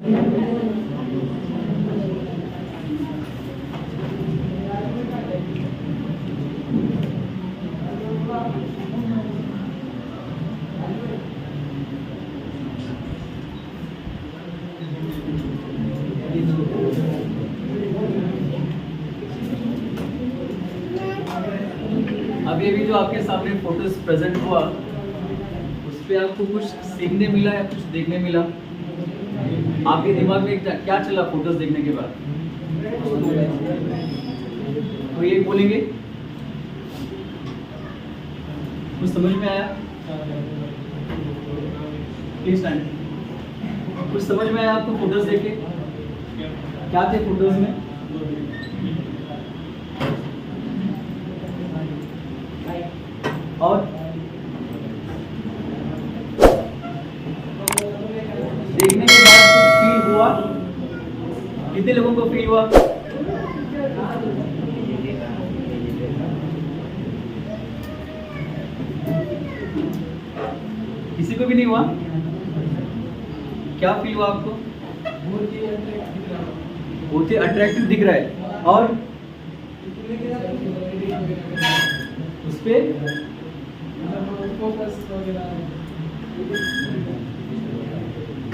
अभी जो आपके सामने फोटोज प्रेजेंट हुआ उस पे आपको कुछ सीखने मिला या कुछ देखने मिला? आपके दिमाग में क्या चला फोटोज देखने के बाद? तो ये बोलेंगे कुछ समझ में आया? Please stand. कुछ समझ में आया आपको फोटोज देख के? क्या थे फोटोज में? और देखने के बाद कुछ फील हुआ? कितने लोगों को फील हुआ? किसी को भी नहीं हुआ? क्या फील हुआ आपको? बहुत ही अट्रैक्टिव दिख रहा है। और उस पे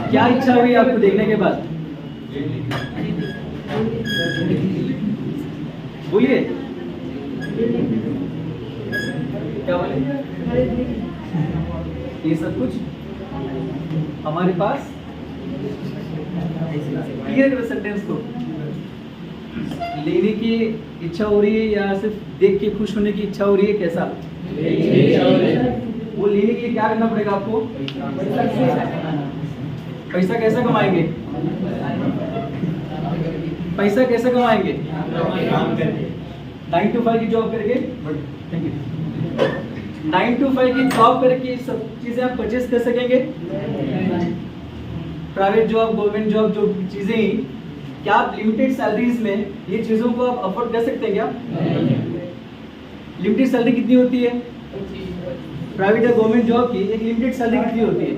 क्या इच्छा हुई आपको देखने के बाद? बोलिए, क्या बोले? ये सब कुछ हमारे पास क्लियर करो सेंटेंस को। लेने की इच्छा हो रही है या सिर्फ देख के खुश होने की इच्छा हो रही है? कैसा वो लेने के लिए क्या करना पड़ेगा आपको? पैसा कैसे कमाएंगे? पैसा कैसे कमाएंगे? 9 to 5 की जॉब करके। Thank you. 9 to 5 की जॉब करके सब चीजें आप परचेज कर सकेंगे? प्राइवेट जॉब, गवर्नमेंट जॉब, जो चीजें, क्या आप लिमिटेड सैलरीज में ये चीजों को आप अफोर्ड कर सकते हैं क्या? लिमिटेड सैलरी कितनी होती है? प्राइवेट या गवर्नमेंट जॉब की एक लिमिटेड सैलरी कितनी होती है?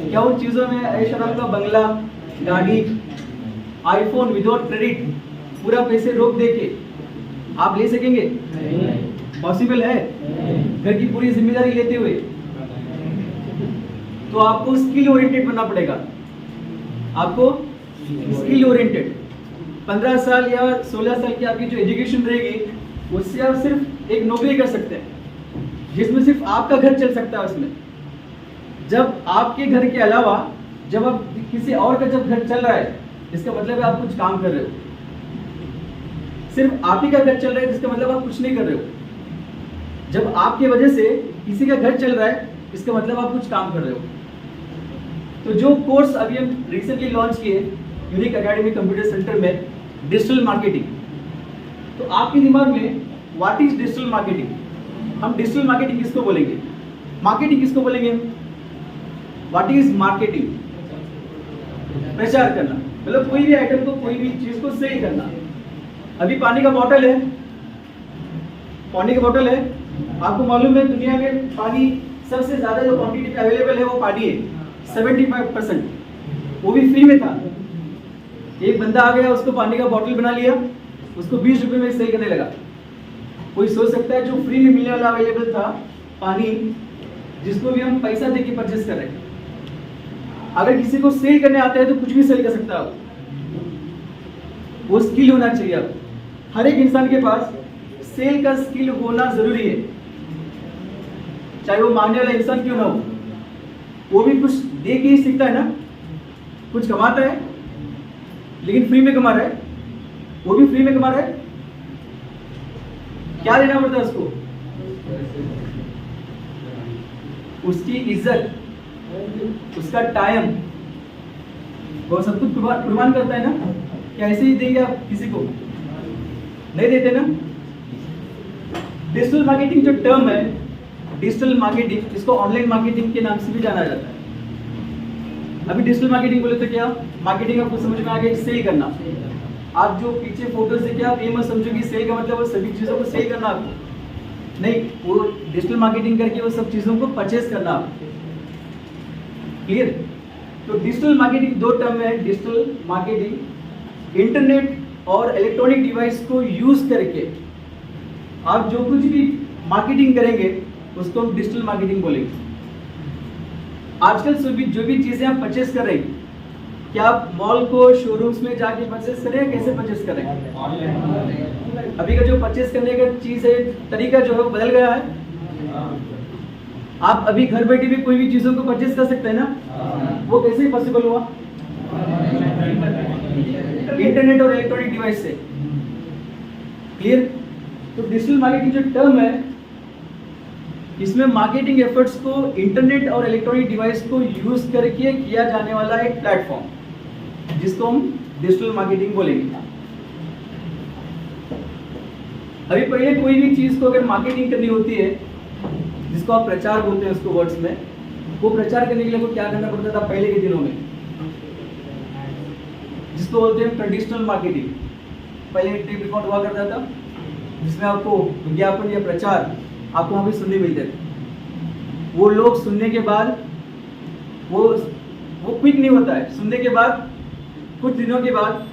क्या उन चीजों में ऐशआराम का बंगला, गाड़ी, आईफोन विदाउट क्रेडिट पूरा पैसे रोक दे के आप ले सकेंगे? पॉसिबल है? घर की पूरी जिम्मेदारी लेते हुए? तो आपको स्किल ओरिएंटेड बनना पड़ेगा। आपको स्किल ओरिएंटेड 15 साल या 16 साल की आपकी जो एजुकेशन रहेगी उससे आप सिर्फ एक नौकरी कर सकते हैं जिसमें सिर्फ आपका घर चल सकता है। उसमें जब आपके घर के अलावा जब आप किसी और का जब घर चल रहा है इसका मतलब है आप कुछ काम कर रहे हो। सिर्फ आप ही का घर चल रहा है इसका मतलब आप कुछ नहीं कर रहे हो। जब आपकी वजह से किसी का घर चल रहा है इसका मतलब आप कुछ काम कर रहे हो। तो जो कोर्स अभी हम रिसेंटली लॉन्च किए यूनिक एकेडमी कंप्यूटर सेंटर में, डिजिटल मार्केटिंग, तो आपके दिमाग में व्हाट इज डिजिटल मार्केटिंग? हम डिजिटल मार्केटिंग किसको बोलेंगे? मार्केटिंग किसको बोलेंगे? What is marketing? प्रचार करना, मतलब कोई भी आइटम को, कोई भी चीज को सेल करना। अभी पानी का बोतल है, पानी का बोतल है, आपको मालूम है दुनिया में पानी सबसे ज्यादा जो क्वांटिटी पे अवेलेबल है वो पानी है, 75%, वो भी फ्री में था। एक बंदा आ गया, उसको पानी का बोतल बना लिया, उसको 20 रुपए में सेल करने लगा। कोई सोच सकता है जो फ्री में मिलने वाला अवेलेबल था पानी, जिसको भी हम पैसा देके परचेस कर रहे हैं, अगर किसी को सेल करने आता है तो कुछ भी सेल कर सकता है। वो स्किल होना चाहिए। अब हर एक इंसान के पास सेल का स्किल होना जरूरी है, चाहे वो मांगने वाला इंसान क्यों ना हो। वो भी कुछ दे के ही सीखता है ना, कुछ कमाता है लेकिन फ्री में कमा रहा है, वो भी फ्री में कमा रहा है। क्या देना पड़ता है उसको? उसकी इज्जत, उसका टाइम, वो सब कुछ कुर्बान करता है ना। क्या ऐसे ही देंगे आप किसी को? नहीं देते ना। डिजिटल मार्केटिंग जो टर्म है, डिजिटल मार्केटिंग, इसको ऑनलाइन मार्केटिंग के नाम से भी जाना जाता है। अभी डिजिटल मार्केटिंग बोले तो क्या मार्केटिंग आपको समझ में आ गया? सेल करना। आप जो पीछे फोटो से क्या आप ये मत समझो कि सेल का मतलब वो सभी चीजों को सेल करना आपको नहीं, वो डिजिटल मार्केटिंग करके वो सब चीजों को परचेस करना आपको। क्लियर? तो डिजिटल मार्केटिंग दो टर्म है, डिजिटल मार्केटिंग इंटरनेट और इलेक्ट्रॉनिक डिवाइस को यूज करके आप जो कुछ भी मार्केटिंग करेंगे उसको हम डिजिटल मार्केटिंग बोलेंगे। आजकल जो भी चीजें आप परचेस कर रहे हैं, क्या आप मॉल को शोरूम्स में जाके परचेस करें या कैसे परचेस करें? अभी का जो परचेस करने का चीज है, तरीका जो है वो बदल गया है। आप अभी घर बैठे भी कोई भी चीजों को परचेस कर सकते हैं ना, वो कैसे पॉसिबल हुआ? इंटरनेट और इलेक्ट्रॉनिक डिवाइस से। क्लियर? तो डिजिटल मार्केटिंग जो टर्म है, इसमें मार्केटिंग एफर्ट्स को इंटरनेट और इलेक्ट्रॉनिक डिवाइस को यूज करके किया जाने वाला एक प्लेटफॉर्म, जिसको हम डिजिटल मार्केटिंग बोलेंगे। अभी पहले कोई भी चीज को अगर मार्केटिंग करनी होती है, जिसको आप प्रचार बोलते हैं उसको वर्ड्स में, वो प्रचार करने के लिए को क्या करना पड़ता था पहले के दिनों में, जिसको बोलते हैं ट्रेडिशनल मार्केटिंग। पहले टेप रिकॉर्ड हुआ करता था, जिसमें आपको विज्ञापन या प्रचार आपको वहाँ पे सुनने मिलते थे। वो लोग सुनने के बाद वो क्विक नहीं होता है, सुनने के बाद कुछ दिनों के बाद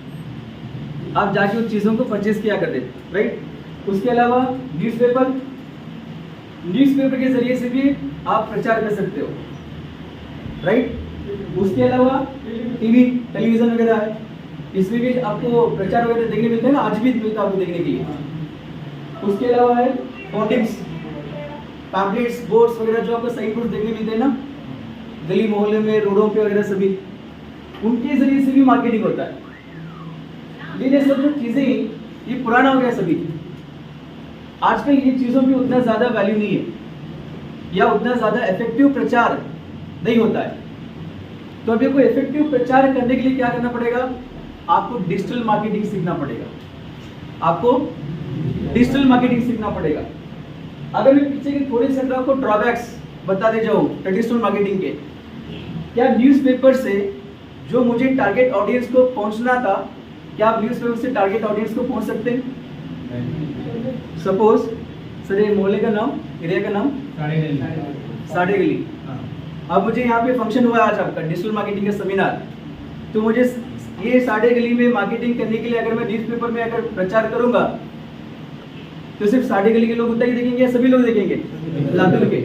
आप जाके उन चीज़ों को परचेज किया करते थे, राइट। उसके अलावा न्यूज़पेपर के जरिए से भी आप प्रचार कर सकते हो, राइट। उसके अलावा टेलीविज़न वगैरह है, इसमें भी आपको प्रचार वगैरह देखने मिलते हैं ना, आज भी मिलता है आपको देखने के लिए। उसके अलावा है होर्डिंग्स, पैम्पलेट्स, बोर्ड्स वगैरह जो आपको साइन बोर्ड देखने मिलते हैं ना, गली मोहल्ले में, रोडों पे वगैरह, सभी उनके जरिए से भी मार्केटिंग होता है। लेकिन ये सब जो चीज़ें ये पुराना हो गया सभी। आजकल ये चीज़ों की उतना ज़्यादा वैल्यू नहीं है, या उतना ज़्यादा इफेक्टिव प्रचार नहीं होता है। तो अभी कोई इफेक्टिव प्रचार करने के लिए क्या करना पड़ेगा? आपको डिजिटल मार्केटिंग सीखना पड़ेगा। आपको डिजिटल मार्केटिंग सीखना पड़ेगा। अगर मैं पीछे के थोड़े से आपको ड्रॉबैक्स बताते जाऊँ ट्रेडिशनल मार्केटिंग के, क्या न्यूज़पेपर से जो मुझे टारगेट ऑडियंस को पहुंचना था, क्या आप न्यूज़पेपर से टारगेट ऑडियंस को पहुंच सकते हैं? सपोज सर ये मोहल्ले का नाम, एरिया का नाम साढ़े गली। अब मुझे यहाँ पे फंक्शन हुआ आज आपका डिजिटल मार्केटिंग का सेमिनार, तो मुझे ये साढ़े गली में मार्केटिंग करने के लिए अगर मैं न्यूज़पेपर में अगर प्रचार करूंगा तो सिर्फ साढ़े गली के लोग उतना ही देखेंगे या सभी लोग देखेंगे? लातूर के।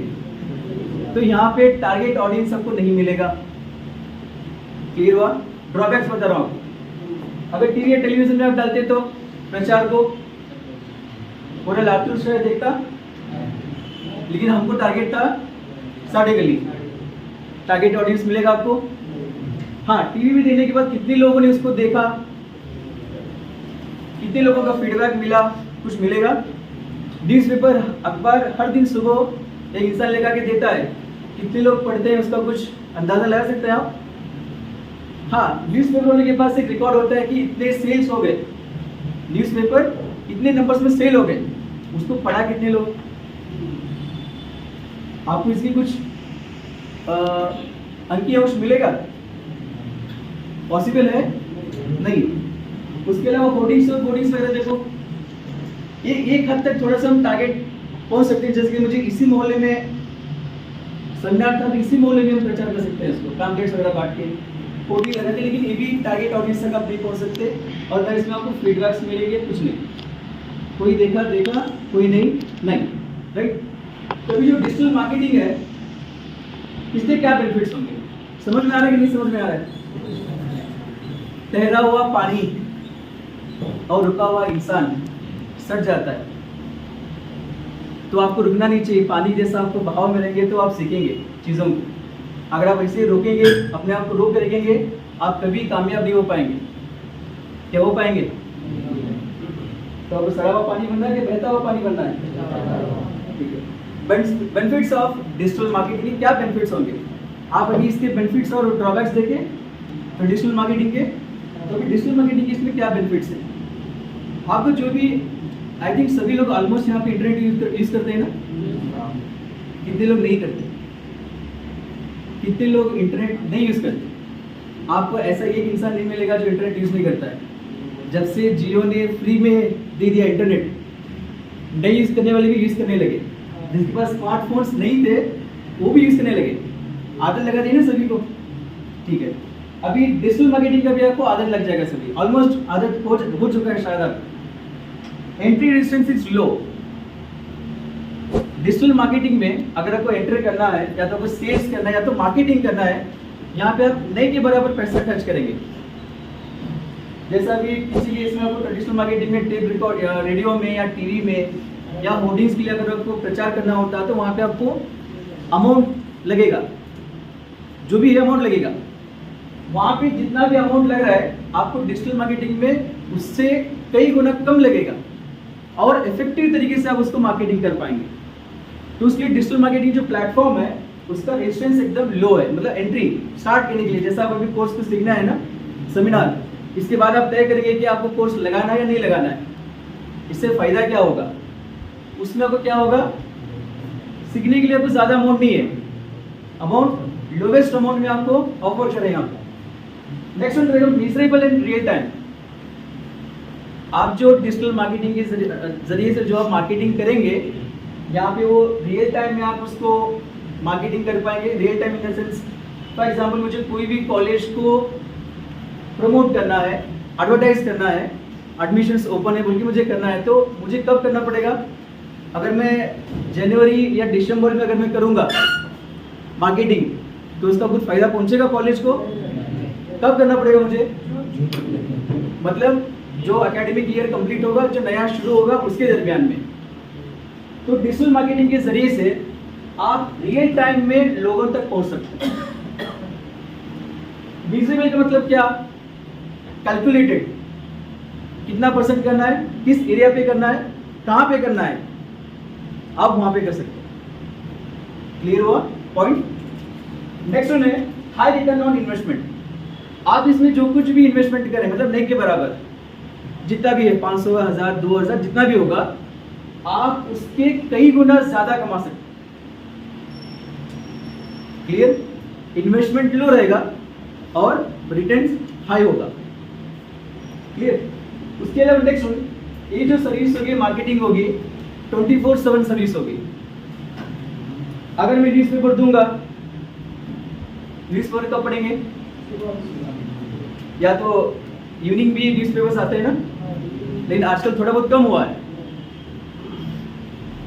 तो यहाँ पे टारगेट ऑडियंस आपको नहीं मिलेगा। क्लियर हुआ? ड्रॉबैक्स बता रहा हूँ। अगर टीवी या टेलीविजन में आप डालते तो प्रचार को पूरा लातूर शहर देखता, लेकिन हमको टारगेट था साढ़े गली, टारगेट ऑडियंस मिलेगा आपको। हाँ, टीवी में देने के बाद कितने लोगों ने उसको देखा, कितने लोगों का फीडबैक मिला, कुछ मिलेगा। न्यूज़पेपर, अखबार हर दिन सुबह एक इंसान लेकर के देता है, कितने लोग पढ़ते हैं उसका कुछ अंदाजा लगा सकते हैं आप? हाँ, न्यूज़पेपर वाले के पास एक रिकॉर्ड होता है कि इतने सेल्स हो गए, न्यूज़पेपर इतने नंबर्स में सेल हो गए, उसको पढ़ा कितने लोग। आपको इसकी कुछ अंकीय अंश मिलेगा? पॉसिबल है नहीं। उसके अलावा होर्डिंग्स वगैरह देखो, ये एक हद तक थोड़ा सा हम टारगेट पहुंच सकते हैं। जैसे कि मुझे इसी मोहल्ले में सेमिनार था, तो इसी मोहल्ले में हम प्रचार कर सकते हैं इसको, पैम्पलेट्स वगैरह बांट के होर्डिंग लगाते, लेकिन ये भी टारगेट ऑडियंस तक आप नहीं पहुंच सकते। और ना इसमें आपको फीडबैक्स मिलेंगे, कुछ नहीं, कोई देखा, कोई नहीं, राइट। तो अभी जो डिजिटल मार्केटिंग है, इससे क्या बेनिफिट्स होंगे? समझ में आ रहा है कि नहीं समझ में आ रहा है? ठहरा हुआ पानी और रुका हुआ इंसान सट जाता है, तो आपको रुकना नहीं चाहिए। पानी जैसा आपको बहाव में रहेंगे तो आप सीखेंगे चीज़ों को। अगर आप ऐसे रोकेंगे, अपने आप को रोक के रखेंगे, आप कभी कामयाब नहीं हो पाएंगे। क्या हो पाएंगे? तो आपको सड़ा हुआ पानी बनना है कि बहता हुआ पानी बनना है? ठीक है। बेनिफिट्स ऑफ डिजिटल मार्केटिंग, क्या बेनिफिट्स होंगे? आप अभी इसके बेनिफिट्स और ड्रॉबैक्स देखें ट्रेडिशनल मार्केटिंग के। तो डिजिटल मार्केटिंग के इसमें क्या बेनिफिट्स है? आपको जो भी, आई थिंक सभी लोग ऑलमोस्ट यहाँ पे इंटरनेट यूज करते हैं ना? कितने लोग नहीं करते? कितने लोग इंटरनेट नहीं यूज करते? आपको ऐसा एक इंसान नहीं मिलेगा जो इंटरनेट यूज नहीं करता है। जब से जियो ने फ्री में दे दिया इंटरनेट, नहीं यूज करने वाले भी यूज करने लगे। जिनके पास स्मार्टफोन्स नहीं थे वो भी यूज करने लगे। आदत लगा दी ना सभी को। ठीक है, अभी डिजिटल मार्केटिंग का भी आपको आदत लग जाएगा सभी, ऑलमोस्ट आदत हो चुका है शायद आप। Entry resistance is low. Digital marketing में अगर आपको एंटर करना है या तो आपको सेल्स करना है या तो मार्केटिंग करना है, यहाँ पे आप नहीं के बराबर पैसा खर्च करेंगे। जैसा अभी किसी केस में आपको ट्रेडिशनल मार्केटिंग में टेप रिकॉर्ड रेडियो में या टीवी में या होर्डिंग्स के लिए अगर आपको प्रचार करना होता है तो वहाँ पे आपको अमाउंट लगेगा, जो भी अमाउंट लगेगा, वहाँ पे जितना भी अमाउंट लग रहा है आपको डिजिटल मार्केटिंग में उससे कई गुना कम लगेगा और इफेक्टिव तरीके से आप उसको मार्केटिंग कर पाएंगे। तो उसके डिजिटल मार्केटिंग जो प्लेटफॉर्म है उसका रेजिस्टेंस एकदम लो है, मतलब एंट्री स्टार्ट करने के लिए। जैसा आप अभी कोर्स को सीखना है ना, सेमिनार, इसके बाद आप तय करेंगे कि आपको कोर्स लगाना है या नहीं लगाना है। इससे फायदा क्या होगा, उसमें आपको क्या होगा, सीखने के लिए आपको ज्यादा अमाउंट नहीं है, अमाउंट लोवेस्ट अमाउंट में आपको ऑफर करें यहाँ पे। नेक्स्ट वन रहेगा मीजरेबल एंड रियल टाइम। आप जो डिजिटल मार्केटिंग के जरिए से जो आप मार्केटिंग करेंगे, यहाँ पे वो रियल टाइम में आप उसको मार्केटिंग कर पाएंगे। Real time in the sense, for example मुझे कोई भी कॉलेज को प्रमोट करना है, एडवर्टाइज करना है, एडमिशन्स ओपन है बोल के मुझे करना है, तो मुझे कब करना पड़ेगा, अगर मैं जनवरी या दिसंबर में अगर मैं करूँगा मार्केटिंग तो उसका कुछ फायदा पहुंचेगा कॉलेज को? कब करना पड़ेगा मुझे, मतलब जो एकेडमिक ईयर कंप्लीट होगा, जो नया शुरू होगा उसके दरमियान में। तो डिजिटल मार्केटिंग के जरिए से आप रियल टाइम में लोगों तक पहुंच सकते हैं। विजिबल का मतलब क्या, कैलकुलेटेड, कितना परसेंट करना है, किस एरिया पे करना है, कहां पे करना है, आप वहां पे कर सकते हैं। क्लियर हुआ पॉइंट? नेक्स्ट वन है हाई रिटर्न ऑन इन्वेस्टमेंट। आप इसमें जो कुछ भी इन्वेस्टमेंट करें, मतलब नहीं के बराबर, जितना भी है 500, 1000, 2000 जितना भी होगा, आप उसके कई गुना ज्यादा कमा सकते हैं। क्लियर? इन्वेस्टमेंट लो रहेगा और रिटर्न हाई होगा। क्लियर? उसके अलावा नेक्स्ट वन, ये जो सर्विस होगी, मार्केटिंग होगी, 24/7 सर्विस होगी। अगर मैं न्यूज़पेपर दूंगा, न्यूज़पेपर कब पढ़ेंगे, या तो इवनिंग भी न्यूज़पेपर्स आते हैं ना, लेकिन आजकल थोड़ा बहुत कम हुआ है।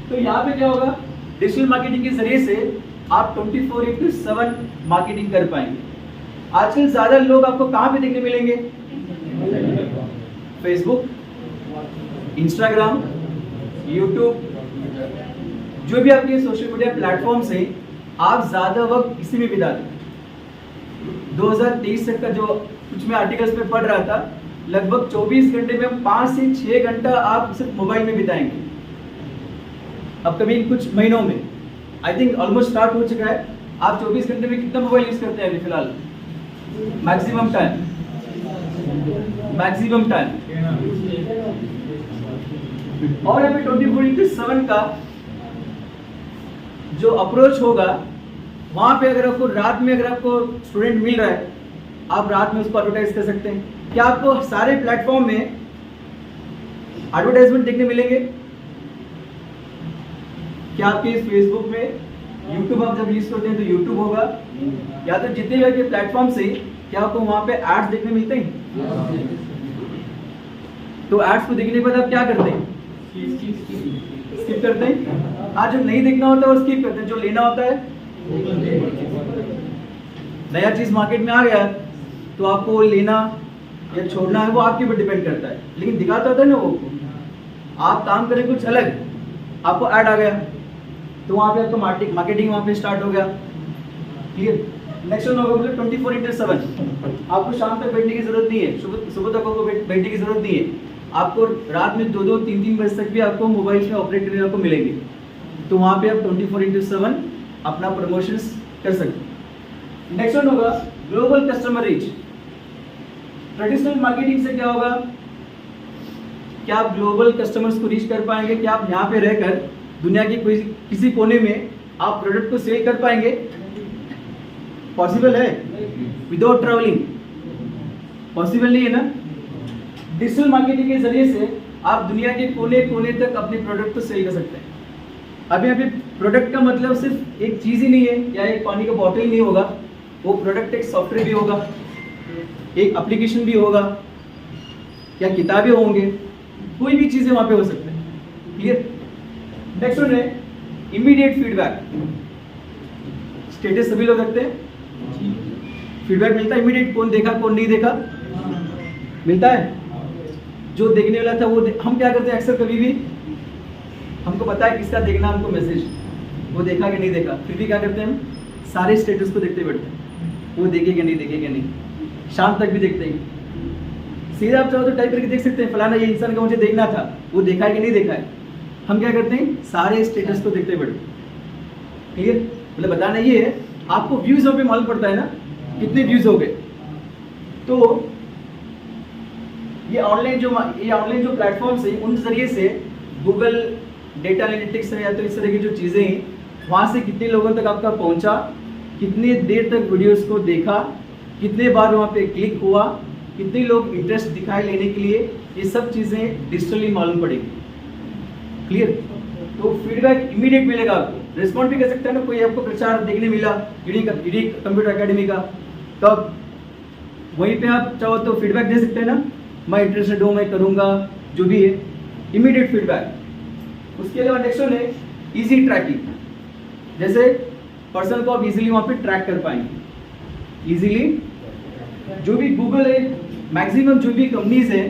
तो यहाँ पे क्या होगा, डिजिटल मार्केटिंग के जरिए से आप 24/7 मार्केटिंग कर पाएंगे। आजकल ज्यादा लोग आपको कहाँ पे देखने मिलेंगे, फेसबुक, इंस्टाग्राम, यूट्यूब, जो भी आपके सोशल मीडिया प्लेटफॉर्म्स हैं, आप ज्यादा वक्त इसी में बिता दें। 2023 तक का जो कुछ मैं आर्टिकल्स में पढ़ रहा था, लगभग 24 घंटे में 5 से 6 घंटा आप सिर्फ मोबाइल में बिताएंगे। अब कभी कुछ महीनों में, आई थिंक ऑलमोस्ट स्टार्ट हो चुका है। आप 24 घंटे में कितना मोबाइल यूज करते हैं अभी फिलहाल? मैक्सिमम टाइम और यहाँ पे 24/7 का जो अप्रोच होगा, वहां पे अगर आपको रात में, अगर आपको स्टूडेंट मिल रहा है, आप रात में उसको एडवर्टाइज कर सकते हैं। क्या आपको सारे प्लेटफॉर्म में एडवर्टाइजमेंट देखने मिलेंगे? क्या आपके फेसबुक में, यूट्यूब आप जब यूज करते हैं तो यूट्यूब होगा, या तो जितने भी आपके प्लेटफॉर्म से, क्या आपको वहां पे एड्स देखने मिलते हैं? तो एड्स को देखने के बाद आप क्या करते हैं? स्किप करते हैं। हाँ, जो नहीं देखना होता है वो स्किप करते हैं, जो लेना होता है, नया चीज मार्केट में आ गया तो आपको वो लेना या छोड़ना है, वो आपके ऊपर डिपेंड करता है। लेकिन दिखाता होता है ना वो, आप काम करें कुछ अलग, आपको ऐड आ गया तो वहाँ पे आपको मार्केटिंग वहाँ पे स्टार्ट हो गया। क्लियर? नेक्स्ट वन होगा, मतलब 24/7 आपको शाम तक बैठने की जरूरत नहीं है, सुबह तक आपको बैठने की जरूरत नहीं है। आपको रात में 2-2, 3-3 बजे तक भी आपको मोबाइल में ऑपरेट करने आपको मिलेंगे। तो वहाँ पे आप 24/7 अपना प्रमोशंस कर सकते हैं। नेक्स्ट वन होगा global customer reach. Traditional marketing से क्या होगा, क्या आप ग्लोबल कस्टमर्स को रीच कर पाएंगे? क्या आप यहाँ पे रहकर दुनिया के किसी कोने में आप प्रोडक्ट को सेल कर पाएंगे? पॉसिबल है? विदाउट ट्रैवलिंग पॉसिबल नहीं है ना। डिजिटल मार्केटिंग के जरिए से आप दुनिया के कोने कोने तक अपने प्रोडक्ट को सेल कर सकते हैं। अब यहाँ पे प्रोडक्ट का मतलब सिर्फ एक चीज ही नहीं है, या एक पानी का बॉटल नहीं होगा, वो प्रोडक्ट एक सॉफ्टवेयर भी होगा, एक एप्लीकेशन भी होगा, या किताबें होंगे, कोई भी चीजें वहां पे हो सकते हैं। क्लियर? नेक्स्ट वन है इमीडिएट फीडबैक। स्टेटस सभी लोग रखते हैं, फीडबैक मिलता है इमीडिएट, कौन देखा कौन नहीं देखा मिलता है। जो देखने वाला था वो हम क्या करते हैं अक्सर, कभी भी हमको पता है किसका देखना हमको मैसेज, वो देखा कि नहीं देखा, फिर भी क्या करते हैं हम सारे स्टेटस को देखते बैठते हैं, वो देखेगा नहीं देखेगा नहीं, शाम तक भी देखते हैं। सीधा आप चाहो तो टाइप करके देख सकते हैं फलाना ये इंसान का मुझे देखना था, वो देखा है कि नहीं देखा है। हम क्या करते हैं सारे स्टेटस को देखते बैठते। क्लियर? मतलब बताना ये है, आपको व्यूज पे मालूम पड़ता है ना कितने व्यूज हो गए। तो ये ऑनलाइन जो प्लेटफॉर्म्स है उन जरिए से गूगल डेटा एनालिटिक्स है या तो इस तरह की जो चीज़ें हैं वहाँ से कितने लोगों तक आपका पहुँचा, कितने देर तक वीडियोस को देखा, कितने बार वहाँ पे क्लिक हुआ, कितने लोग इंटरेस्ट दिखाए लेने के लिए, ये सब चीज़ें डिजिटली मालूम पड़ेगी। क्लियर? तो फीडबैक इमीडिएट मिलेगा आपको, रिस्पॉन्ड भी कर सकते हैं ना। कोई आपको प्रचार देखने मिला ईडी कंप्यूटर एकेडमी का, तब वहीं पे आप चाहो तो फीडबैक दे सकते हैं ना, मैं इंटरेस्टेड हूँ, मैं करूँगा, जो भी है इमीडिएट फीडबैक। उसके अलावा नेक्स्ट वन है इजी ट्रैकिंग। जैसे पर्सन को आप इजीली वहाँ पे ट्रैक कर पाएंगे इजीली। जो भी गूगल है, मैक्सिमम जो भी कंपनीज है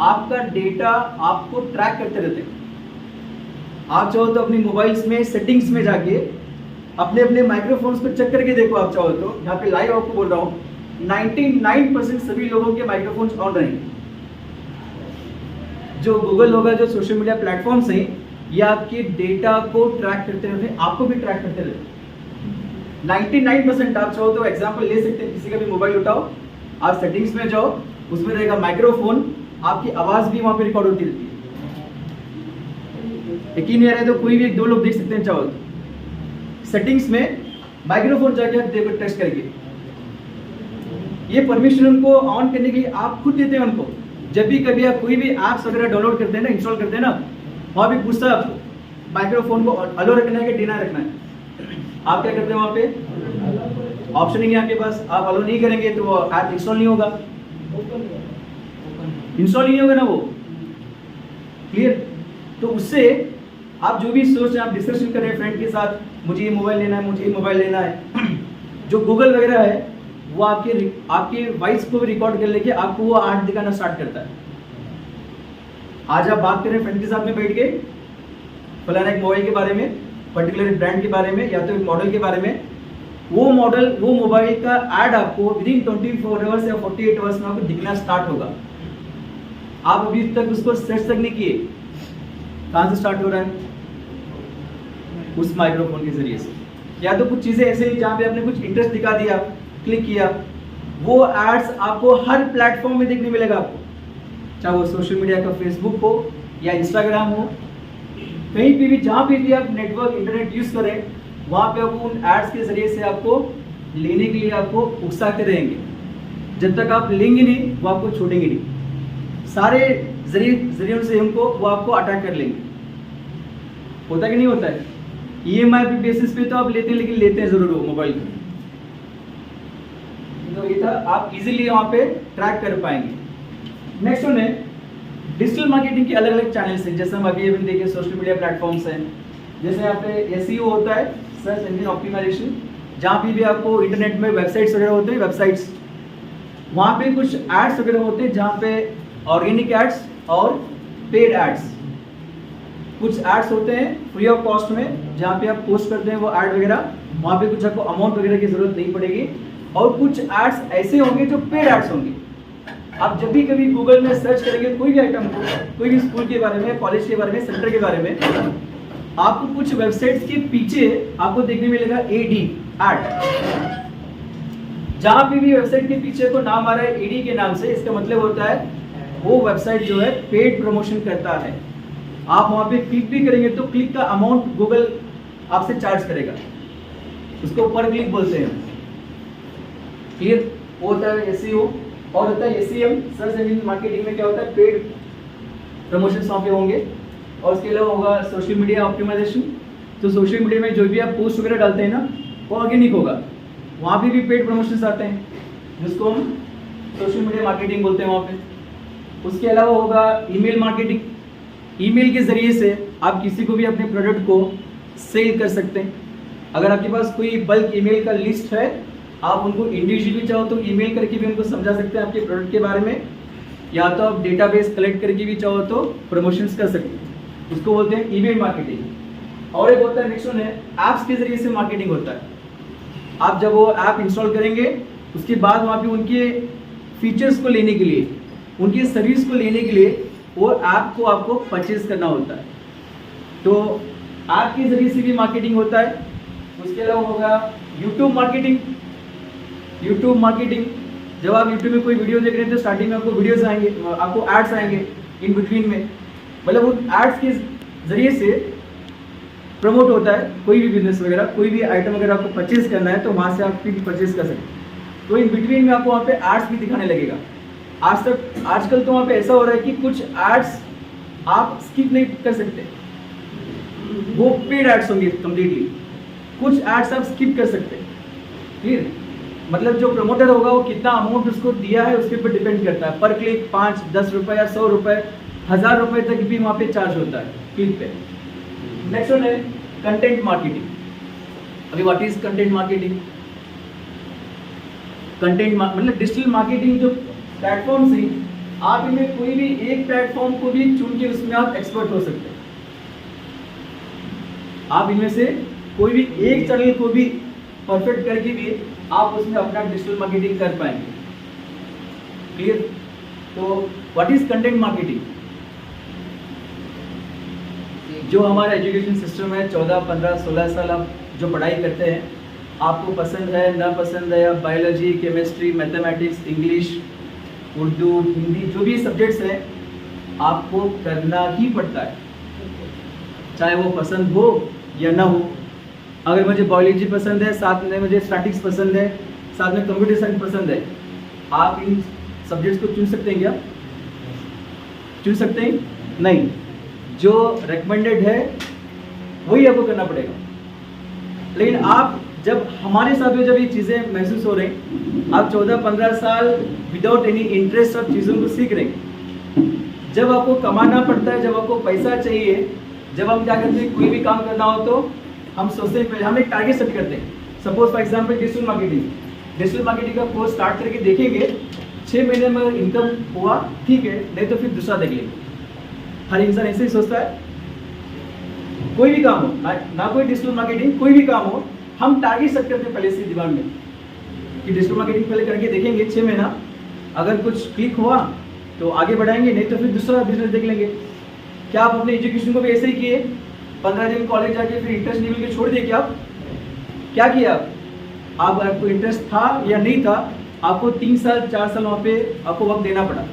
आपका डेटा आपको ट्रैक करते रहते हैं। आप चाहो तो अपनी मोबाइल्स में सेटिंग्स में जाके अपने अपने माइक्रोफोन्स को चेक करके देखो। आप चाहो तो यहाँ पे लाइव आपको बोल रहा हूँ 99% सभी लोगों के माइक्रोफोन्स ऑन रहेंगे। जो गूगल होगा, जो सोशल मीडिया प्लेटफॉर्म्स हैं, ये आपके डेटा को ट्रैक करते रहते हैं, आपको भी ट्रैक करते रहते हैं। 99% आप चाहो तो एग्जांपल ले सकते हैं, किसी का भी मोबाइल उठाओ, आप सेटिंग्स में जाओ, उसमें रहेगा माइक्रोफोन, आपकी आवाज भी वहां पे रिकॉर्ड होती रहती है। यकीन नहीं आ रहा है तो कोई भी एक दो लोग देख सकते हैं चाहो तो। सेटिंग्स में माइक्रोफोन जाके आप देखो टेस्ट करके, ये परमिशन उनको ऑन करने के लिए आप खुद देते हैं उनको। जब भी कभी आप कोई भी ऐप्स वगैरह डाउनलोड करते हैं ना, इंस्टॉल करते हैं ना, वहाँ भी पूछता है आपको माइक्रोफोन को अलो रखना है कि डिना रखना है। आप क्या करते हैं वहाँ पे ऑप्शन ही नहीं आपके पास, आप अलो नहीं करेंगे तो वो ऐप इंस्टॉल नहीं होगा, इंस्टॉल नहीं होगा ना वो। क्लियर? तो उससे आप जो भी सोच रहे हैं, आप डिस्कशन कर रहे हैं फ्रेंड के साथ, मुझे ये मोबाइल लेना है, मुझे ये मोबाइल लेना है, जो गूगल वगैरह है वो आपके वॉइस को भी रिकॉर्ड कर लेके आपको वो आर्ट दिखाना स्टार्ट करता है। आज आप बात करें फ्रेंड के साथ में बैठ के फलाना एक मोबाइल के बारे में, पर्टिकुलर ब्रांड के बारे में या तो एक मॉडल के बारे में, वो मोबाइल का ऐड आपको विदिन 24 आवर्स या 48 आवर्स में आपको दिखना स्टार्ट होगा। आप अभी तक उसको सर्च तक नहीं किए, कहाँ से स्टार्ट हो रहा है? उस माइक्रोफोन के जरिए से। या तो कुछ चीजें ऐसे जहाँ पे आपने कुछ इंटरेस्ट दिखा दिया, क्लिक किया, वो एड्स आपको हर प्लेटफॉर्म में देखने मिलेगा आपको, चाहे वो सोशल मीडिया का फेसबुक हो या इंस्टाग्राम हो, कहीं पे भी जहाँ पे भी आप नेटवर्क इंटरनेट यूज करें, वहाँ पे आपको उन एड्स के जरिए से आपको लेने के लिए आपको उकसाते रहेंगे। जब तक आप लेंगे नहीं वो आपको छोड़ेंगे नहीं, सारे जरियों से उनको वो आपको अटैक कर लेंगे। होता कि नहीं होता है? EMI पे बेसिस पे तो आप लेते हैं, लेकिन लेते हैं जरूर वो मोबाइल को। तो ये था, आप इजीली वहाँ पे ट्रैक कर पाएंगे। नेक्स्ट वन है डिजिटल मार्केटिंग के अलग अलग चैनल्स हैं। जैसे हम अभी देखें सोशल मीडिया प्लेटफॉर्म्स हैं, जैसे यहाँ पे SEO होता है, सर्च इंजन ऑप्टिमाइजेशन, जहाँ भी आपको इंटरनेट में वेबसाइट्स वगैरह होते हैं, वेबसाइट्स वहाँ पे कुछ एड्स वगैरह होते हैं, जहाँ पे ऑर्गेनिक एड्स और पेड एड्स। कुछ एड्स होते हैं फ्री ऑफ कॉस्ट में, जहाँ पे आप पोस्ट करते हैं वो एड वगैरह, वहाँ पे कुछ आपको अमाउंट वगैरह की जरूरत नहीं पड़ेगी। और कुछ एड्स ऐसे होंगे जो पेड एड्स होंगे। आप जब भी कभी गूगल में सर्च करेंगे कोई भी आइटम को, कोई भी स्कूल के बारे में, कॉलेज के बारे में, सेंटर के बारे में, आपको कुछ वेबसाइट्स के पीछे आपको देखने मिलेगा AD एड। जहाँ पे भी वेबसाइट के पीछे को नाम आ रहा है AD के नाम से, इसका मतलब होता है वो वेबसाइट जो है पेड प्रमोशन करता है। आप वहाँ पे क्लिक भी करेंगे तो क्लिक का अमाउंट गूगल आपसे चार्ज करेगा, उसको पर क्लिक बोलते हैं। क्लियर? वो होता है SEO और होता है SEM, सर्च इंजन मार्केटिंग में क्या होता है पेड प्रमोशन वहाँ पे होंगे। और उसके अलावा होगा सोशल मीडिया ऑप्टिमाइजेशन। तो सोशल मीडिया में जो भी आप पोस्ट वगैरह डालते हैं ना, वो ऑर्गेनिक होगा, वहाँ पे भी पेड प्रमोशंस आते हैं, जिसको हम सोशल मीडिया मार्केटिंग बोलते हैं वहाँ पे। उसके अलावा होगा ईमेल मार्केटिंग। ईमेल के ज़रिए से आप किसी को भी अपने प्रोडक्ट को सेल कर सकते हैं। अगर आपके पास कोई बल्क ईमेल का लिस्ट है, आप उनको इंडिविजुअली चाहो तो ईमेल करके भी उनको समझा सकते हैं आपके प्रोडक्ट के बारे में, या तो आप डेटाबेस कलेक्ट करके भी चाहो तो प्रमोशंस कर सकते हैं। उसको बोलते हैं ईमेल मार्केटिंग। और एक होता है नेक्स्ट वन है ऐप्स के ज़रिए से मार्केटिंग होता है। आप जब वो ऐप इंस्टॉल करेंगे उसके बाद वहाँ पे उनके फीचर्स को लेने के लिए, उनकी सर्विस को लेने के लिए वो ऐप को आपको परचेज करना होता है, तो ऐप के ज़रिए से भी मार्केटिंग होता है। उसके अलावा होगा यूट्यूब मार्केटिंग। यूट्यूब मार्केटिंग, जब आप यूट्यूब में कोई वीडियो देख रहे हैं तो स्टार्टिंग में आपको वीडियोस आएंगे, आपको एड्स आएंगे इन बिटवीन में, मतलब उन एड्स के ज़रिए से प्रमोट होता है कोई भी बिजनेस वगैरह, कोई भी आइटम अगर आपको परचेज करना है तो वहाँ से आप फिर परचेज कर सकते हैं। तो इन बिटवीन में आपको वहाँ पे एड्स भी दिखाने लगेगा। आजकल तो वहाँ पे ऐसा हो रहा है कि कुछ एड्स आप स्किप नहीं कर सकते, वो पेड एड्स होंगे कम्प्लीटली, कुछ एड्स आप स्किप कर सकते हैं। फिर मतलब जो प्रमोटर होगा वो कितना अमाउंट उसको दिया है उसके ऊपर डिपेंड करता है। पर क्लिक 5, 10 रुपये या 100 रुपये, 1000 रुपये तक भी वहाँ पे चार्ज होता है क्लिक पे। नेक्स्ट वन है कंटेंट मार्केटिंग। अभी व्हाट इज कंटेंट मार्केटिंग? मतलब डिजिटल मार्केटिंग जो प्लेटफॉर्म्स हैं, आप इनमें कोई भी एक प्लेटफॉर्म को भी चुन के उसमें आप एक्सपर्ट हो सकते हैं। आप इनमें से कोई भी एक चैनल को भी परफेक्ट करके भी आप उसमें अपना डिजिटल मार्केटिंग कर पाएंगे। क्लियर? तो व्हाट इज कंटेंट मार्केटिंग? जो हमारा एजुकेशन सिस्टम है, 14, 15, 16 साल आप जो पढ़ाई करते हैं, आपको पसंद है ना पसंद है, आप biology, chemistry, mathematics, English, Urdu, Hindi, जो भी सब्जेक्ट्स हैं आपको करना ही पड़ता है, चाहे वो पसंद हो या ना हो। अगर मुझे बायोलॉजी पसंद है, साथ में मुझे स्टैटिक्स पसंद है, साथ में कंप्यूटर साइंस पसंद है, आप इन सब्जेक्ट्स को चुन सकते हैं क्या? चुन सकते हैं? नहीं, जो रिकमेंडेड है वही आपको करना पड़ेगा। लेकिन आप जब हमारे साथ में जब ये चीज़ें महसूस हो रही, आप 14-15 साल विदाउट एनी इंटरेस्ट आप चीज़ों को सीख रहे हैं। जब आपको कमाना पड़ता है, जब आपको पैसा चाहिए, जब हम क्या करते हैं, कोई भी काम करना हो तो हम सोचते हैं, पहले हम एक टारगेट सेट करते हैं। Suppose for example digital marketing का कोर्स स्टार्ट करके देखेंगे, 6 महीने में इनकम हुआ ठीक है, नहीं तो फिर दूसरा देख लेंगे। हर इंसान ऐसे ही सोचता है। कोई भी काम हो ना कोई डिजिटल मार्केटिंग, कोई भी काम हो, हम टारगेट सेट करते हैं पहले से दिमाग में कि डिजिटल मार्केटिंग पहले करके देखेंगे 6 महीना, अगर कुछ क्लिक हुआ तो आगे बढ़ाएंगे, नहीं तो फिर दूसरा बिजनेस देख लेंगे। क्या आप अपने एजुकेशन को भी ऐसे ही किए? 15 दिन कॉलेज जाके फिर इंटरेस्ट नहीं मिल के छोड़ दिए क्या? आप क्या किया? आपको इंटरेस्ट था या नहीं था, आपको 3 साल 4 साल वहाँ पे आपको वक्त देना पड़ा।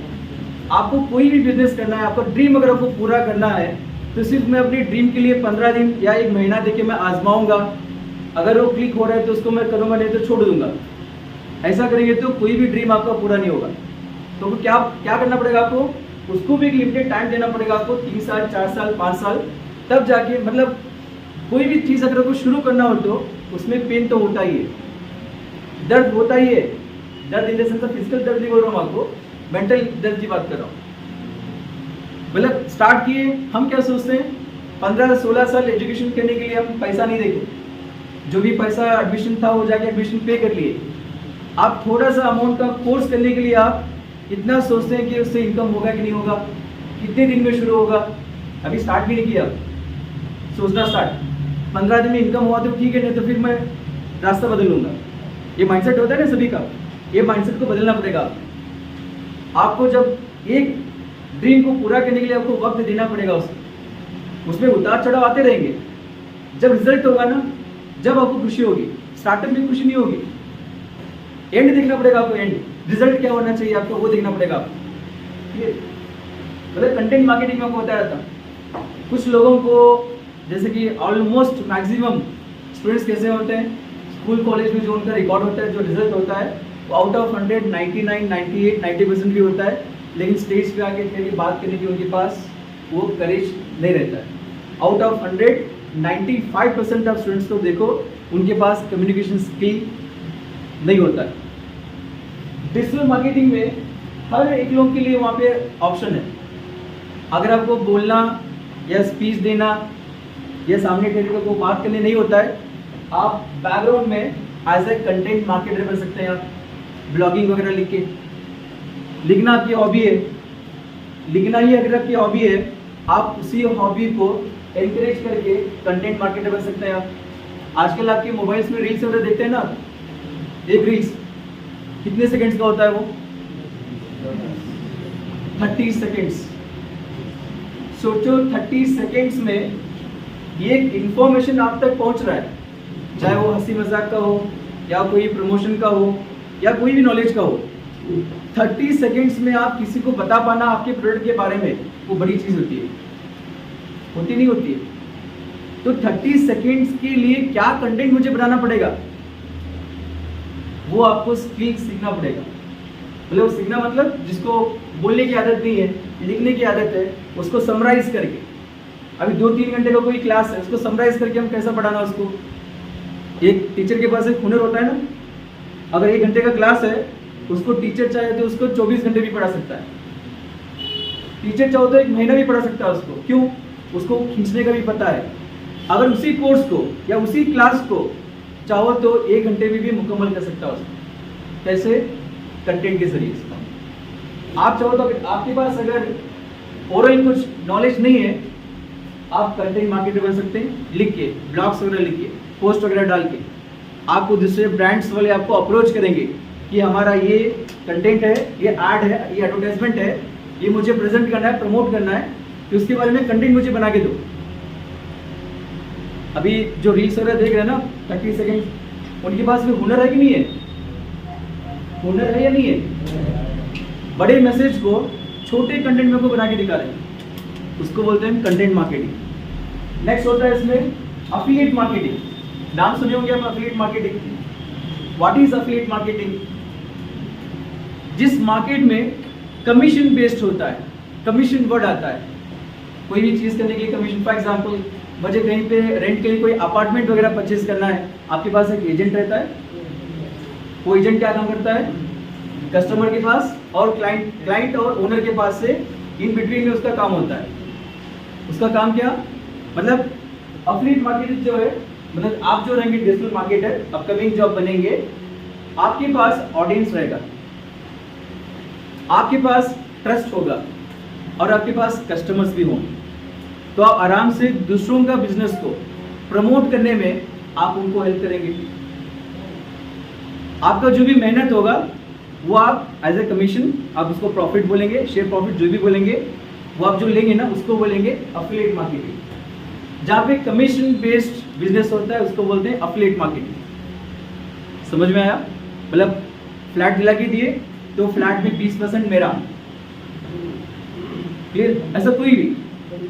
आपको कोई भी बिजनेस करना है, आपको ड्रीम अगर आपको पूरा करना है तो सिर्फ मैं अपनी ड्रीम के लिए 15 दिन या 1 महीना देके मैं आजमाऊंगा, अगर वो क्लिक हो रहा है तो उसको मैं करूँगा, नहीं तो छोड़ दूंगा। ऐसा करेंगे तो कोई भी ड्रीम आपका पूरा नहीं होगा। तो क्या करना पड़ेगा आपको? उसको भी एक लिमिटेड टाइम देना पड़ेगा आपको, 3 साल 4 साल 5 साल, तब जाके मतलब कोई भी चीज़ अगर आपको शुरू करना हो तो उसमें पेन तो होता ही है, दर्द होता ही है। दर्द इन द सेंस फिजिकल दर्द नहीं बोल रहा हूँ आपको, मेंटल दर्द की बात कर रहा हूँ। मतलब स्टार्ट किए, हम क्या सोचते हैं, 15-16 साल एजुकेशन करने के लिए हम पैसा नहीं देंगे, जो भी पैसा एडमिशन था वो जाके एडमिशन पे कर लिए। आप थोड़ा सा अमाउंट का कोर्स करने के लिए आप इतना सोचते हैं कि उससे इनकम होगा कि नहीं होगा, कितने दिन में शुरू होगा, अभी स्टार्ट भी नहीं किया, सोचना स्टार्ट। 15 दिन में इनकम हुआ तो ठीक है, नहीं तो फिर मैं रास्ता बदल लूँगा। ये माइंडसेट होता है ना सभी का, ये माइंडसेट को बदलना पड़ेगा। आपको जब एक ड्रीम को पूरा करने के लिए आपको वक्त देना पड़ेगा, उसमें उतार चढ़ाव आते रहेंगे। जब रिजल्ट होगा ना, जब आपको खुशी होगी। स्टार्टअप में खुशी नहीं होगी, एंड देखना पड़ेगा आपको, एंड रिजल्ट क्या होना चाहिए आपको, वो देखना पड़ेगा आपको। मतलब कंटेंट मार्केटिंग में आपको बताया था, कुछ लोगों को जैसे कि ऑलमोस्ट मैक्सिमम स्टूडेंट्स कैसे होते हैं, स्कूल कॉलेज में जो उनका रिकॉर्ड होता है, जो रिजल्ट होता है, वो आउट ऑफ 100 99, 98, 90% भी होता है। लेकिन स्टेज पे आके फिर बात करने की उनके पास वो करेज नहीं रहता है। आउट ऑफ 100 95% ऑफ स्टूडेंट्स को देखो, उनके पास कम्युनिकेशन स्किल नहीं होता है। डिजिटल मार्केटिंग में हर एक लोग के लिए वहाँ पे ऑप्शन है। अगर आपको बोलना या स्पीच देना या सामने खड़े को बात करने नहीं होता है, आप बैकग्राउंड में एज ए कंटेंट मार्केटर बन सकते हैं। ब्लॉगिंग वगैरह लिख के, लिखना आपकी हॉबी है, लिखना ही अगर आपकी हॉबी है, आप उसी हॉबी को एनकरेज करके कंटेंट मार्केटर बन सकते हैं आप। आजकल आपके मोबाइल्स में रील्स वगैरह देखते हैं ना, एक रील्स कितने सेकंड्स का होता है वो? 30 सेकंड्स। सोचो 30 सेकंड्स में ये इंफॉर्मेशन आप तक पहुंच रहा है, चाहे वो हंसी मजाक का हो या कोई प्रमोशन का हो या कोई भी नॉलेज का हो। 30 सेकंड्स में आप किसी को बता पाना आपके प्रोडक्ट के बारे में, वो बड़ी चीज होती है, होती नहीं होती है? तो 30 सेकंड्स के लिए क्या कंटेंट मुझे बनाना पड़ेगा, वो आपको स्किल सीखना पड़ेगा। मतलब वो सीखना मतलब जिसको बोलने की आदत नहीं है, लिखने की आदत है, उसको समराइज करके, अभी 2-3 घंटे का कोई क्लास है, उसको समराइज करके हम कैसा पढ़ाना उसको। एक टीचर के पास एक हुनर होता है ना, अगर 1 घंटे का क्लास है, उसको टीचर चाहे तो उसको 24 घंटे भी पढ़ा सकता है। टीचर चाहो तो 1 महीना भी पढ़ा सकता है उसको। क्यों? उसको खींचने का भी पता है। अगर उसी कोर्स को या उसी क्लास को चाहो तो 1 घंटे में भी मुकम्मल कर सकता है उसको। कैसे? कंटेंट के जरिए से। आप चाहो तो आपके पास अगर ओरल कुछ नॉलेज नहीं है, आप कंटेंट मार्केटर बन सकते हैं, लिख के, ब्लॉग्स वगैरह लिख के, पोस्ट वगैरह डाल के। आपको दूसरे ब्रांड्स वाले आपको अप्रोच करेंगे कि हमारा ये कंटेंट है, ये ऐड है, ये एडवर्टाइजमेंट है, ये मुझे प्रेजेंट करना है, प्रमोट करना है, तो उसके बारे में कंटेंट मुझे बना के दो। अभी जो रील्स वगैरह देख रहे हैं ना 30 सेकेंड, उनके पास भी हुनर है कि नहीं है? हुनर है या नहीं है? बड़े मैसेज को छोटे कंटेंट में को बना के दिखा रहे हैं, उसको बोलते हैं कंटेंट मार्केटिंग। नेक्स्ट होता है इसमें अफिलिएट मार्केटिंग। नाम सुने होंगे आप affiliate marketing. What is affiliate marketing? जिस मार्केट में कमीशन बेस्ड होता है, कमीशन वर्ड आता है, कोई भी चीज करने के लिए कमीशन। फॉर एग्जांपल, मुझे कहीं पे रेंट के लिए कोई अपार्टमेंट वगैरह परचेज करना है, आपके पास एक एजेंट रहता है। वो एजेंट क्या काम करता है? कस्टमर के पास और क्लाइंट और ओनर के पास से इन बिटवीन में उसका काम होता है। उसका काम क्या? मतलब अफिलिएट मार्केटिंग जो है, मतलब आप जो रहेंगे डिजिटल मार्केटर, अपकमिंग जॉब बनेंगे, आपके पास ऑडियंस रहेगा, आपके पास ट्रस्ट होगा और आपके पास कस्टमर्स भी होंगे। तो आप आराम से दूसरों का बिजनेस को प्रमोट करने में आप उनको हेल्प करेंगे। आपका जो भी मेहनत होगा वो आप एज ए कमीशन, आप उसको प्रॉफिट बोलेंगे, शेयर प्रॉफिट जो भी बोलेंगे, वो आप जो लेंगे ना उसको बोलेंगे अफिलिएट मार्केटिंग। जहाँ पे कमीशन बेस्ड बिजनेस होता है उसको बोलते हैं अफिलिएट मार्केटिंग। समझ में आया? मतलब फ्लैट दिला के दिए तो फ्लैट में 20% मेरा, क्लियर? ऐसा कोई भी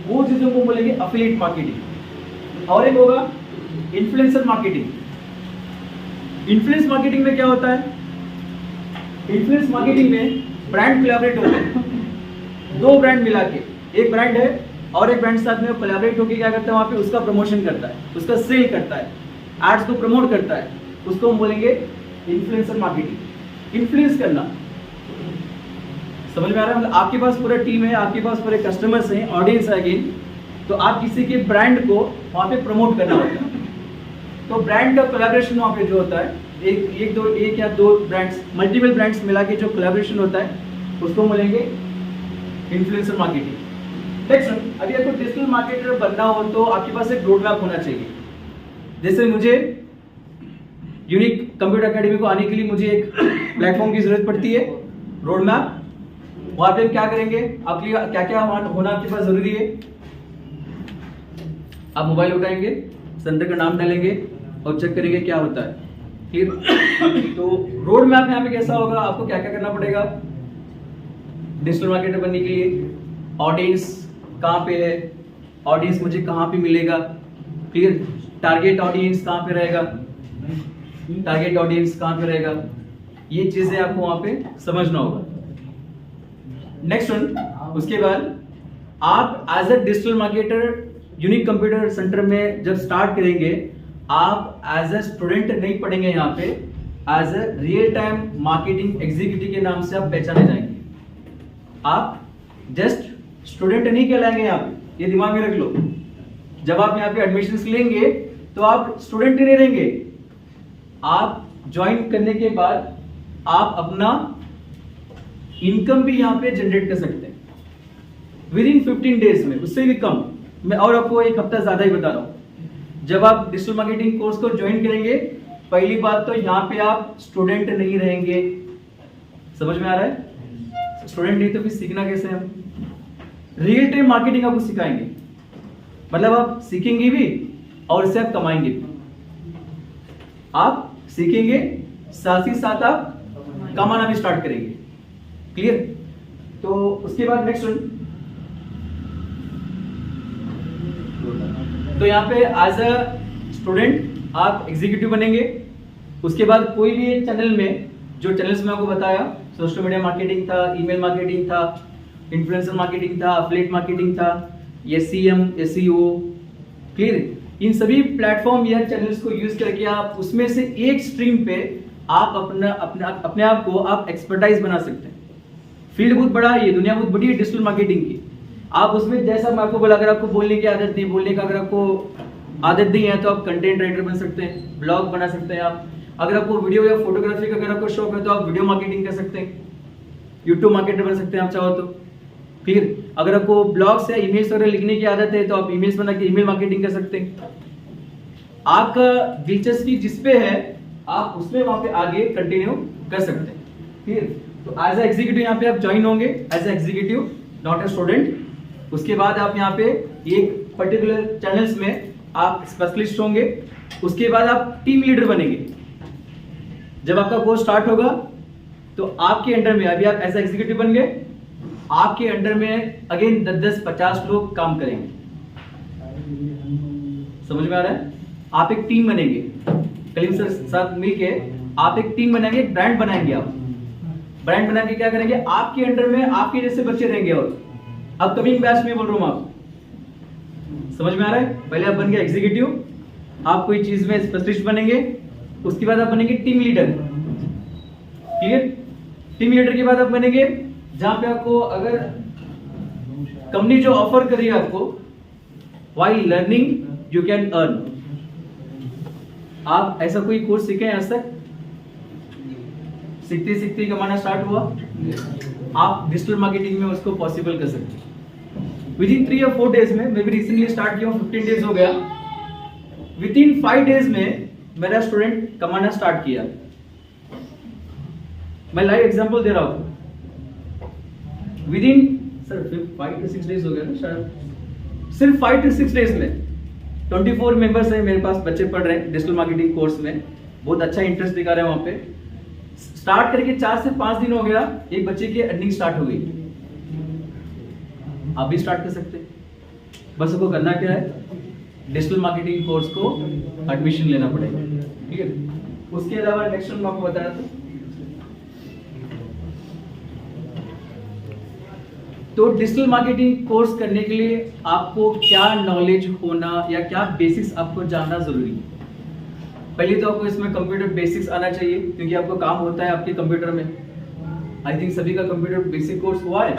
वो चीजों को बोलेंगे अफिलिएट मार्केटिंग। और एक होगा इन्फ्लुएंसर मार्केटिंग। इन्फ्लुएंस मार्केटिंग में क्या होता है? इन्फ्लुएंस मार्केटिंग में ब्रांड कोलैबोरेट होते हैं, 2 ब्रांड मिला के, एक ब्रांड है और एक ब्रांड साथ में कोलैबोरेट होकर क्या करता है, वहां पे उसका प्रमोशन करता है, उसका सेल करता है, एड्स को प्रमोट करता है, उसको हम बोलेंगे इन्फ्लुएंसर मार्केटिंग। इन्फ्लुएंस करना, समझ में आ रहा है? मतलब आपके पास पूरा टीम है, आपके पास पूरे कस्टमर्स हैं, ऑडियंस है अगेन, तो आप किसी के ब्रांड को वहां पे प्रमोट करना होता है। तो ब्रांड का कोलैबोरेशन वहां पे जो होता है, एक या दो ब्रांड्स, मल्टीपल ब्रांड्स मिला के जो कोलैबोरेशन होता है उसको बोलेंगे इन्फ्लुएंसर मार्केटिंग। नेक्स्ट, अगर आपको डिजिटल मार्केटर बनना हो तो आपके पास एक रोड मैप होना चाहिए। जैसे मुझे यूनिक कंप्यूटर एकेडमी को आने के लिए मुझे एक प्लेटफॉर्म की जरूरत पड़ती है, रोड मैप। वहां पे क्या करेंगे, आपके क्या क्या होना आपके पास जरूरी है? आप मोबाइल उठाएंगे, सेंटर का नाम डालेंगे और चेक करेंगे क्या होता है, ठीक? तो रोड मैप यहाँ पे कैसा होगा, आपको क्या क्या करना पड़ेगा डिजिटल मार्केटर बनने के लिए? ऑडियंस कहाँ पे है, ऑडियंस मुझे कहाँ पे मिलेगा, क्लियर? टारगेट ऑडियंस कहाँ पे रहेगा, टारगेट ऑडियंस कहाँ पे रहेगा, ये चीजें आपको वहां पे समझना होगा। नेक्स्ट वन, उसके बाद आप as a digital marketer unique computer centre में जब स्टार्ट करेंगे, आप एज अ स्टूडेंट नहीं पढ़ेंगे यहाँ पे, as a real time marketing executive के नाम से आप पहचाने जाएंगे। आप जस्ट स्टूडेंट नहीं कहलाएंगे यहाँ पे, ये दिमाग में रख लो। जब आप यहाँ पे एडमिशन लेंगे तो आप स्टूडेंट ही नहीं रहेंगे। आप ज्वाइन करने के बाद आप अपना इनकम भी यहाँ पे जनरेट कर सकते हैं विद इन 15 डेज में, उससे भी कम। मैं और आपको एक हफ्ता ज्यादा ही बता रहा हूं। जब आप डिजिटल मार्केटिंग कोर्स को ज्वाइन करेंगे, पहली बात तो यहाँ पे आप स्टूडेंट नहीं रहेंगे। समझ में आ रहा है? स्टूडेंट नहीं तो फिर सीखना कैसे? हम रियल टाइम मार्केटिंग आपको सिखाएंगे, मतलब आप सीखेंगे भी और इससे आप कमाएंगे भी। आप सीखेंगे, साथ ही साथ आप कमाना भी स्टार्ट करेंगे। क्लियर? तो उसके बाद नेक्स्ट वन, तो यहाँ पे एज अ स्टूडेंट आप एग्जीक्यूटिव बनेंगे। उसके बाद कोई भी चैनल में, जो चैनल्स में आपको बताया, सोशल मीडिया मार्केटिंग था, ईमेल मार्केटिंग था, इन्फ्लुएंसर मार्केटिंग था, एफिलिएट मार्केटिंग था, SEM, SEO, क्लियर? इन सभी प्लेटफॉर्म या चैनल्स को यूज करके आप उसमें से एक स्ट्रीम पे आप अपने आप को आप एक्सपर्टाइज बना सकते हैं। फील्ड बहुत बड़ा है, ये दुनिया बहुत बड़ी है डिजिटल मार्केटिंग की। आप उसमें, जैसा मैं आपको बोला, अगर आपको बोलने की आदत नहीं, बोलने का अगर आपको आदत नहीं है तो आप कंटेंट राइटर बन सकते हैं, ब्लॉग बना सकते हैं आप। अगर आपको वीडियो या फोटोग्राफी का अगर आपको शौक है तो आप वीडियो मार्केटिंग कर सकते हैं, यूट्यूब मार्केटर बन सकते हैं आप चाहो तो। फिर अगर आपको ब्लॉग्स या ईमेल्स वगैरह लिखने की आदत है तो आप ईमेल्स बना के ईमेल मार्केटिंग कर सकते हैं। आपका दिलचस्पी जिस पे है आप उसमें वहां पे आगे कंटिन्यू कर सकते हैं। फिर तो एज ए एग्जीक्यूटिव यहाँ पे आप ज्वाइन होंगे, as a executive, not a student. उसके बाद आप यहाँ पे एक पर्टिकुलर चैनल्स में आप स्पेशलिस्ट होंगे। उसके बाद आप टीम लीडर बनेंगे। जब आपका कोर्स स्टार्ट होगा तो आपके अंडर में, अभी आप एज ए एग्जीक्यूटिव बन गए, आपके अंडर में अगेन 10-50 लोग काम करेंगे। समझ में आ रहा है? आप एक टीम बनेंगे, कलीम सर साथ मिलके आप एक टीम बनाएंगे, एक ब्रांड बनाएंगे। आप ब्रांड बना के क्या करेंगे, आपके अंडर में आपके जैसे बच्चे रहेंगे। और अब कमिंग बैच में बोल रहा हूं आप, समझ में आ रहा है? पहले आप बन गए एग्जीक्यूटिव, आप कोई चीज में स्पेशलिस्ट बनेंगे, उसके बाद आप बनेंगे team leader. Clear? Team leader के बाद आप बनेंगे जहां पे आपको, अगर कंपनी जो ऑफर कर रही है आपको, while learning you can earn. आप ऐसा कोई कोर्स सीखे आज तक? सीखते सीखते कमाना स्टार्ट हुआ, आप डिजिटल मार्केटिंग में उसको पॉसिबल कर सकते हैं विद इन 3 या 4 डेज में। मैं भी रिसेंटली स्टार्ट किया हूं, 15 डेज हो गया। विद इन 5 डेज में मेरा स्टूडेंट कमाना स्टार्ट किया। मैं लाइव एग्जांपल दे रहा हूं। With in sir 5 to 6 days हो गया ना शायद, सिर्फ 5 to 6 डेज में 24 मेंबर्स हैं मेरे पास, बच्चे पढ़ रहे हैं डिजिटल मार्केटिंग कोर्स में, बहुत अच्छा इंटरेस्ट दिखा रहे हैं वहां पे। स्टार्ट करके 4 से 5 दिन हो गया, एक बच्चे की अर्निंग स्टार्ट हो गई। आप भी स्टार्ट कर सकते हैं, बस आपको करना क्या है, डिजिटल मार्केटिंग कोर्स को एडमिशन लेना पड़ेगा। ठीक है? उसके अलावा नेक्स्ट मैं आपको बताया तो डिजिटल मार्केटिंग कोर्स करने के लिए आपको क्या नॉलेज होना या क्या बेसिक्स आपको जानना जरूरी है। पहले तो आपको इसमें कंप्यूटर बेसिक्स आना चाहिए, क्योंकि आपको काम होता है आपके कंप्यूटर में। आई थिंक सभी का कंप्यूटर बेसिक कोर्स हुआ है।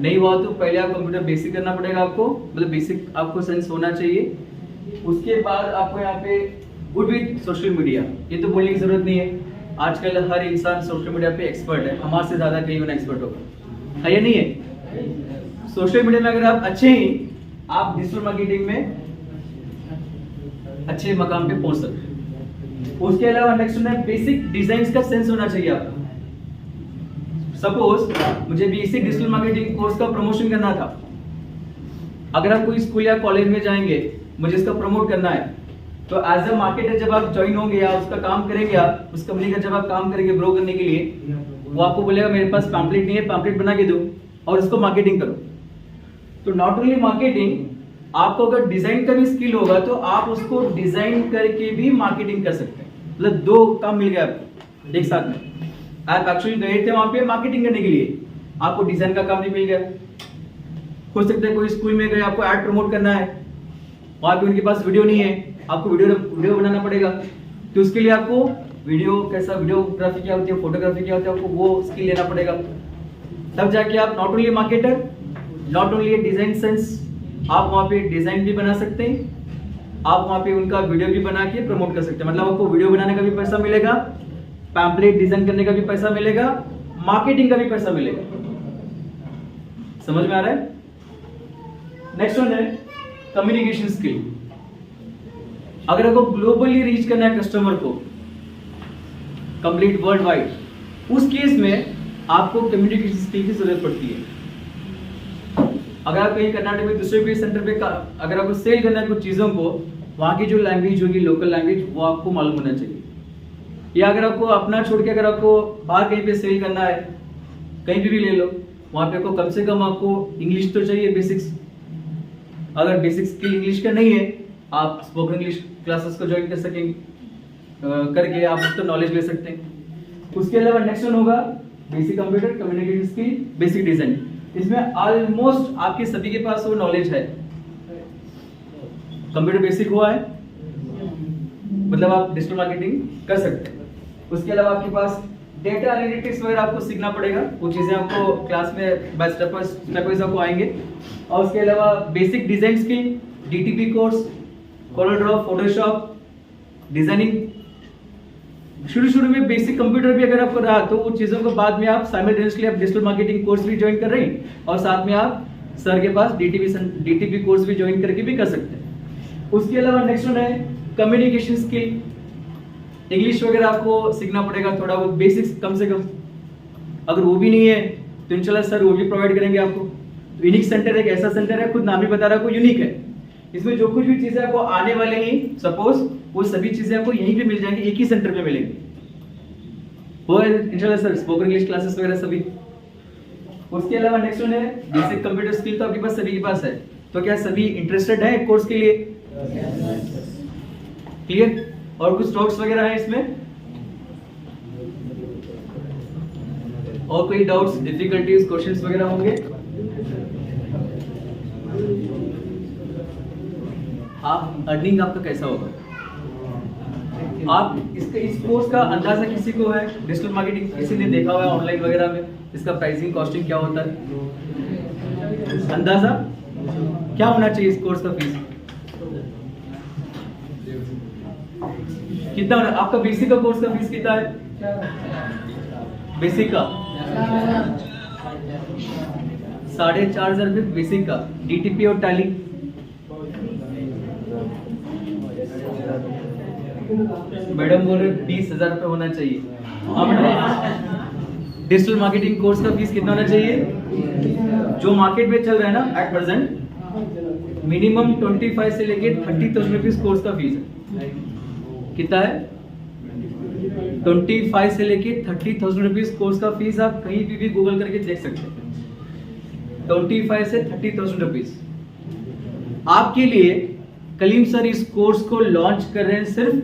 नहीं हुआ तो पहले आप कंप्यूटर बेसिक करना पड़ेगा आपको, मतलब बेसिक आपको सेंस होना चाहिए। उसके बाद आपको यहाँ पे गुड विद सोशल मीडिया, ये तो बोलने की जरूरत नहीं है, आजकल हर इंसान सोशल मीडिया पे एक्सपर्ट है, हमारे से ज्यादा कहीं ना एक्सपर्ट होगा, है या नहीं है? सोशल मीडिया में अगर आप अच्छे ही, आप डिजिटल मार्केटिंग में अच्छे मकाम पे पहुंच सकते हैं। उसके अलावा नेक्स्ट है बेसिक डिजाइन का सेंस होना चाहिए आपको। सपोज मुझे बेसिक डिजिटल मार्केटिंग कोर्स का प्रमोशन करना था, अगर आप कोई स्कूल या कॉलेज में जाएंगे, मुझे इसका प्रमोट करना है, तो एज अ मार्केटर जब आप ज्वाइन होंगे या उसका काम करेंगे, आप उस कंपनी का जब आप काम करेंगे ग्रो करने के लिए, वो आपको बोलेगा मेरे पास पैम्पलेट नहीं है, पैम्पलेट बना के दो और इसको मार्केटिंग करो। तो नॉट ओनली मार्केटिंग, आपको अगर डिजाइन का भी स्किल होगा तो आप उसको डिजाइन करके भी मार्केटिंग कर सकते हैं। मतलब 2 काम मिल गया आपको एक साथ में। आप एक्चुअली गए थे वहां पे मार्केटिंग करने के लिए, आपको डिजाइन का काम भी मिल गया। हो सकता है कोई स्कूल में गए, आपको एड प्रमोट करना है, वहां पे उनके पास वीडियो नहीं है, आपको वीडियो बनाना पड़ेगा। तो उसके लिए आपको वीडियोग्राफी क्या होती है, फोटोग्राफी क्या होती है, आपको वो स्किल लेना पड़ेगा। तब जाके आप not only marketer, not only design sense, आप वहाँ पे डिजाइन भी बना सकते हैं, आप वहाँ पे उनका वीडियो भी बना के प्रमोट कर सकते हैं। मतलब आपको वीडियो बनाने का भी पैसा मिलेगा, पैम्पलेट डिजाइन करने का भी पैसा मिलेगा, मार्केटिंग का भी पैसा मिलेगा। समझ में आ रहा है? नेक्स्ट वन है कम्युनिकेशन स्किल। अगर आपको ग्लोबली रीच करना है कस्टमर को, कंप्लीट वर्ल्ड वाइड, उस केस में आपको कम्युनिकेशन स्किल की जरूरत पड़ती है। अगर आप कहीं कर्नाटक में दूसरे कोई सेंटर पे अगर आपको सेल करना है कुछ चीजों को, वहां की जो लैंग्वेज होगी, लोकल लैंग्वेज, वो आपको मालूम होना चाहिए। या अगर आपको अपना छोड़ के अगर आपको बाहर कहीं पे सेल करना है, कहीं भी ले लो, वहां पे आपको कम से कम आपको इंग्लिश तो चाहिए, बेसिक्स। अगर बेसिक स्किल इंग्लिश का नहीं है, आप स्पोकन इंग्लिश क्लासेस को ज्वाइन कर सकेंगे, करके आप उसका नॉलेज ले सकते हैं। उसके अलावा नेक्स्ट वन होगा basic computer, communication skill, basic design. इसमें ऑलमोस्ट आपके सभी के पास वो नॉलेज है। कंप्यूटर बेसिक हुआ है, मतलब आप डिजिटल मार्केटिंग कर सकते हैं। उसके अलावा आपके पास डेटा एनालिटिक्स वगैरह आपको सीखना पड़ेगा, वो चीजें आपको क्लास में बाय स्टेप वाइज आपको आएंगे। और उसके अलावा basic design skill, DTP course, Corel Draw, Photoshop, designing. शुरू में बेसिक कंप्यूटर भी अगर आपको रहा तो वो चीजों को बाद में आप साइमल्टेनियसली आप डिजिटल मार्केटिंग कोर्स भी ज्वाइन कर रहे हैं और साथ में आप सर के पास डीटीपी कोर्स भी ज्वाइन करके भी कर सकते हैं। उसके अलावा नेक्स्ट वन है कम्युनिकेशन स्किल। इंग्लिश वगैरह आपको सीखना पड़ेगा, थोड़ा बहुत बेसिक्स कम से कम। अगर वो भी नहीं है तो इंशाल्लाह सर वो भी प्रोवाइड करेंगे आपको। यूनिक सेंटर एक ऐसा सेंटर है, खुद नाम ही बता रहा है, यूनिक है। इसमें जो कुछ भी चीजें आपको आने वाले ही, सपोज वो सभी चीजें आपको यहीं पे मिल जाएंगी, एक ही सेंटर पे मिलेंगी। वो इंशाल्लाह सर स्पोकन इंग्लिश क्लासेस वगैरह सभी। उसके अलावा नेक्स्ट वन है बेसिक कंप्यूटर स्किल। तो आपके पास सभी के पास है, तो क्या सभी इंटरेस्टेड है कोर्स के लिए? क्लियर? और कुछ डाउट्स वगैरह है इसमें? और कोई डाउट्स, डिफिकल्टीज, क्वेश्चंस वगैरह होंगे? आप अर्निंग आपका कैसा होगा? आप इस कोर्स का अंदाजा किसी को है? डिजिटल मार्केटिंग किसी ने देखा हुआ है ऑनलाइन वगैरह में? इसका प्राइसिंग कॉस्टिंग क्या होता है? अंदाजा क्या होना चाहिए इस कोर्स का फीस? कितना? आपका बेसिक का कोर्स का फीस कितना है? बेसिक का 4,500 रुपये बेसिक का, डीटीपी और टैली। मैडम बोल रहे 20,000 रुपये होना चाहिए। डिजिटल मार्केटिंग कोर्स का फीस कितना होना चाहिए? जो मार्केट में चल रहा है ना एट प्रेजेंट, मिनिमम 25 से लेके 30,000 रुपीज कोर्स का फीस है। कितना है? 25 से लेके 30,000 रुपीज कोर्स का फीस। आप कहीं भी गूगल करके देख सकते हैं। 25 से 30,000 रुपीज आपके लिए। कलीम सर इस कोर्स को लॉन्च कर रहे हैं सिर्फ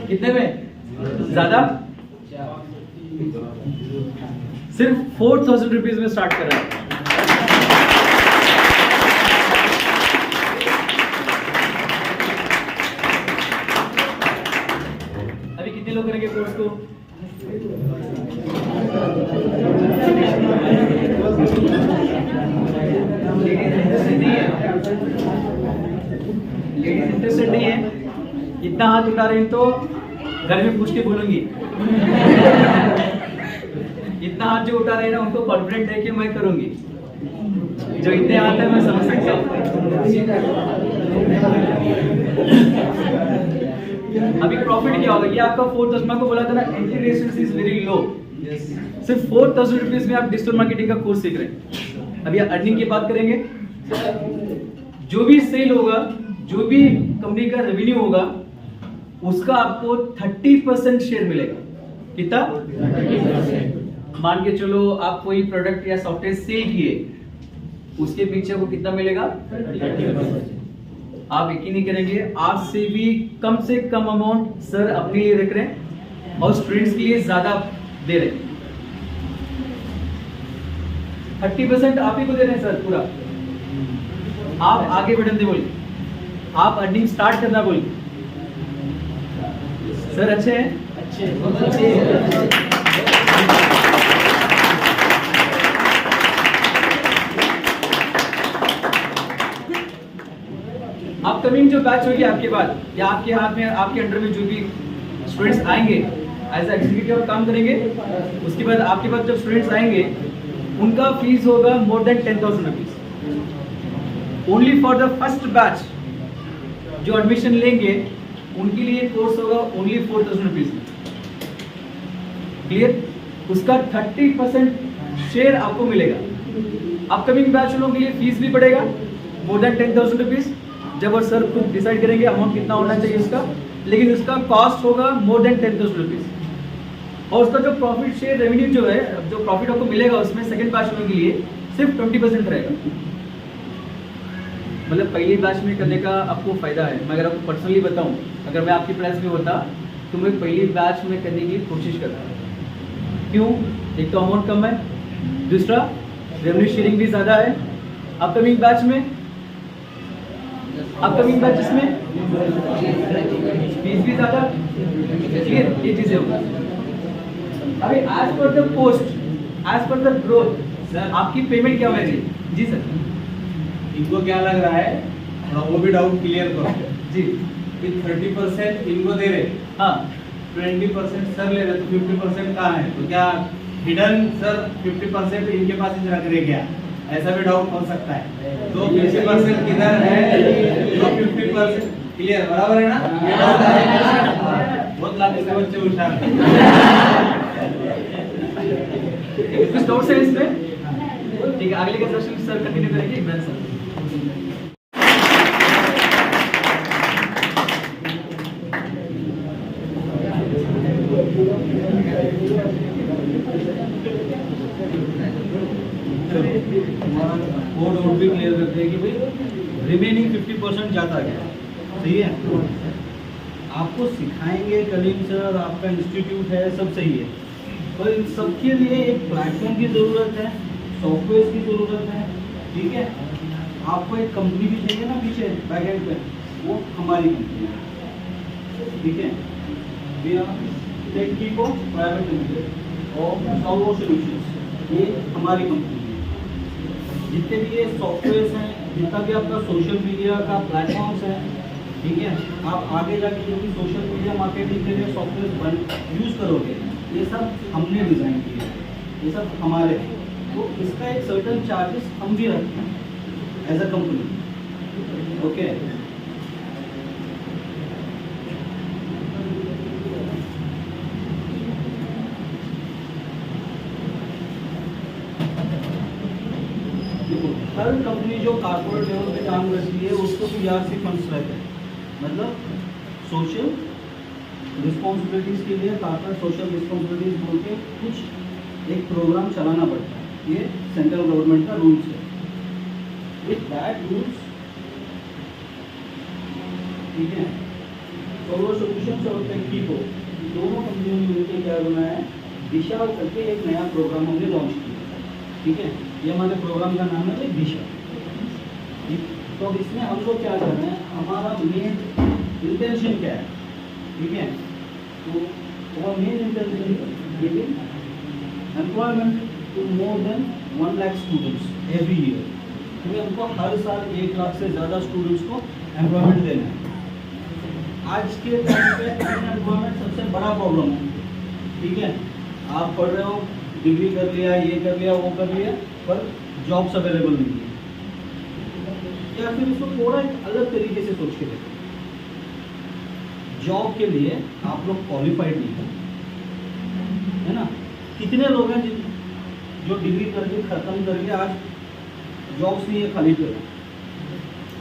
कितने में? ज्यादा? सिर्फ 4,000 रुपीज में स्टार्ट कर रहा है। अभी कितने लोग करेंगे कोर्स को? लेडीज इंटरेस्टेड नहीं है? इतना हाथ उठा रहे हैं तो घर में पूछ के बोलूंगी। इतना हाथ जो उठा रहे हैं ना, उनको कॉन्फिडेंट है कि मैं करूंगी। जो इतने हाथ है मैं समझ सकता हूँ। अभी प्रॉफिट क्या होगा? ये आपका 4,000 को बोला था ना, entry ratio is very low. सिर्फ 4,000 रुपीज में आप डिजिटल मार्केटिंग का कोर्स सीख रहे हैं। अभी अर्निंग की बात करेंगे। जो भी सेल होगा, जो भी कंपनी का रेवेन्यू होगा, उसका आपको 30% शेयर मिलेगा। कितना? मान के चलो आप कोई प्रोडक्ट या सॉफ्टवेयर सेल किए, उसके पीछे को कितना मिलेगा? 30%। आप यकीन नहीं करेंगे, आज से भी कम अमाउंट सर अपने लिए रख रहे हैं और स्टूडेंट्स के लिए ज्यादा दे रहे हैं। 30% आप ही को दे रहे हैं सर पूरा। आप आगे बढ़ने दे बोलिए, आप अर्निंग स्टार्ट करना बोलिए। सर अच्छे हैं? अच्छे। अपकमिंग जो बैच होगी आपके बाद या आपके हाथ में आपके अंडर में जो भी स्टूडेंट्स आएंगे एज एग्जीक्यूटिव काम करेंगे, उसके बाद आपके पास जब स्टूडेंट्स आएंगे उनका फीस होगा more than 10,000 rupees only for the first batch. जो एडमिशन लेंगे उनके लिए कोर्स होगा ओनली 4,000 रुपीज। क्लियर? उसका 30% शेयर आपको मिलेगा। अपकमिंग बैच लोगों के लिए फीस भी बढ़ेगा मोर देन 10,000 रुपीज। जब वो सर खुद डिसाइड करेंगे अमाउंट कितना होना चाहिए उसका, लेकिन उसका कॉस्ट होगा मोर देन 10,000 रुपीज। और उसका जो प्रॉफिट शेयर रेवेन्यू जो है, जो प्रॉफिट आपको मिलेगा उसमें सेकंड बैच में के लिए सिर्फ 20% रहेगा। मतलब पहली बैच में करने का आपको फायदा है। मैं अगर आपको पर्सनली बताऊं, अगर मैं आपकी प्राइस में होता तो मैं पहली बैच में करने की कोशिश करता। क्यों? एक तो अमाउंट कम है, दूसरा रेवेन्यू शेयरिंग भी ज़्यादा है। अपकमिंग बैच में फीस भी ज़्यादा। क्लियर? ये चीज़ें होगी। अभी as per the post, as per the growth sir आपकी पेमेंट क्या होगी? जी सर, इनको क्या लग रहा है थोड़ा वो भी डाउट क्लियर करो जी। कि 30% इनको दे रहे, हाँ 20% सर ले रहे, तो 50% कहाँ है? तो क्या हिडन सर 50% इनके पास ही रख रहे क्या? ऐसा भी डाउट हो सकता है। तो 50% किधर है? जो 50% क्लियर बराबर है ना? ये डाउट है। बहुत लाख के बच्चे होशियार हैं। कुछ डाउट्स है इसमें? ठीक है, अगले का सेशन सर कंटिन्यू करेंगे इमरान सर। कोड वोड भी क्लियर करते हैं कि भाई रिमेनिंग 50% जाता गया। सही है, आपको सिखाएंगे कलीम सर, आपका इंस्टीट्यूट है, सब सही है, पर इन सबके लिए एक प्लेटफॉर्म की ज़रूरत है, सॉफ्टवेयर की ज़रूरत है। ठीक है, आपको एक कंपनी भी चाहिए ना पीछे बैकएंड पे, वो हमारी कंपनी है। ठीक है, we are tech private limited और सॉल्वो सॉल्यूशंस, ये हमारी कंपनी है। जितने भी ये सॉफ्टवेयर हैं, जितना भी आपका सोशल मीडिया का प्लेटफॉर्म्स है, ठीक है, आप आगे जाके जो भी सोशल मीडिया मार्केटिंग के लिए सॉफ्टवेयर यूज़ करोगे, ये सब हमने डिज़ाइन किए हैं, ये सब हमारे हैं। तो इसका एक सर्टन चार्जेस हम भी रखते हैं एज अ कंपनी। ओके, हर कंपनी जो कॉर्पोरेट लेवल पे काम करती है उसको PRC फंड्स रहते हैं, मतलब सोशल रिस्पॉन्सिबिलिटीज़ के लिए कॉर्पोरेट सोशल रिस्पॉन्सिबिलिटीज़ बोल के कुछ एक प्रोग्राम चलाना पड़ता है। ये सेंट्रल गवर्नमेंट का रूल्स है। विथ दैट रूल्स, ठीक है, सोलर सॉल्यूशंस और टेक्कीको दोनों कंपनियों ने मिलकर क्या बनाया है, दिशा करके एक नया प्रोग्राम हमने लॉन्च किया। ठीक है, ये हमारे प्रोग्राम का नाम है दिशा। तो अब इसमें हम लोग क्या कर रहे हैं, हमारा मेन इंटेंशन क्या है? ठीक है, तो main intention giving employment to more than 1 lakh students every year. क्योंकि हमको हर साल 1 लाख से ज़्यादा स्टूडेंट्स को एम्प्लॉयमेंट देना है। आज के टाइम पे अनएम्प्लॉयमेंट सबसे बड़ा प्रॉब्लम है। ठीक है, आप पढ़ रहे हो, डिग्री कर लिया, ये कर लिया, वो कर लिया, पर जॉब्स अवेलेबल नहीं है। या फिर उसको थोड़ा एक अलग तरीके से सोच के देखो, जॉब के लिए आप लोग क्वालिफाइड नहीं है ना? कितने लोग हैं जो डिग्री करके खत्म करके आज जॉब्स नहीं है, खाली पे?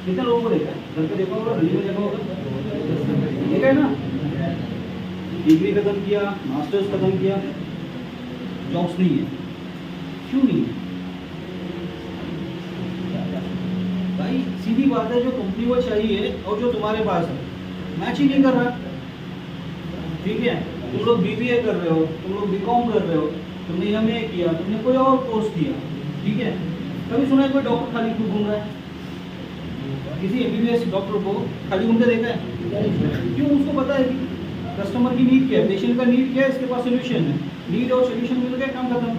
कितने लोगों को देखा है? घर पे देखा होगा, दिल्ली में देखा होगा, देखा है ना? डिग्री खत्म किया, मास्टर्स खत्म किया, जॉब्स नहीं है। क्यों नहीं है भाई? सीधी बात है, जो कंपनी को चाहिए और जो तुम्हारे पास है मैच ही नहीं कर रहा। ठीक है, तुम लोग BBA कर रहे हो, तुम लोग BCom कर रहे हो, तुमने MA किया, तुमने कोई और कोर्स किया, ठीक है। कभी सुना है कोई डॉक्टर खाली क्यों घूम रहा है? किसी एमबीबीएस डॉक्टर को खाली घूमते देखा है? क्यों? उसको पता है कि कस्टमर की नीड क्या है, पेशेंट का नीड क्या है, इसके पास सोल्यूशन है। नीड और सोल्यूशन मिल गया, काम खत्म।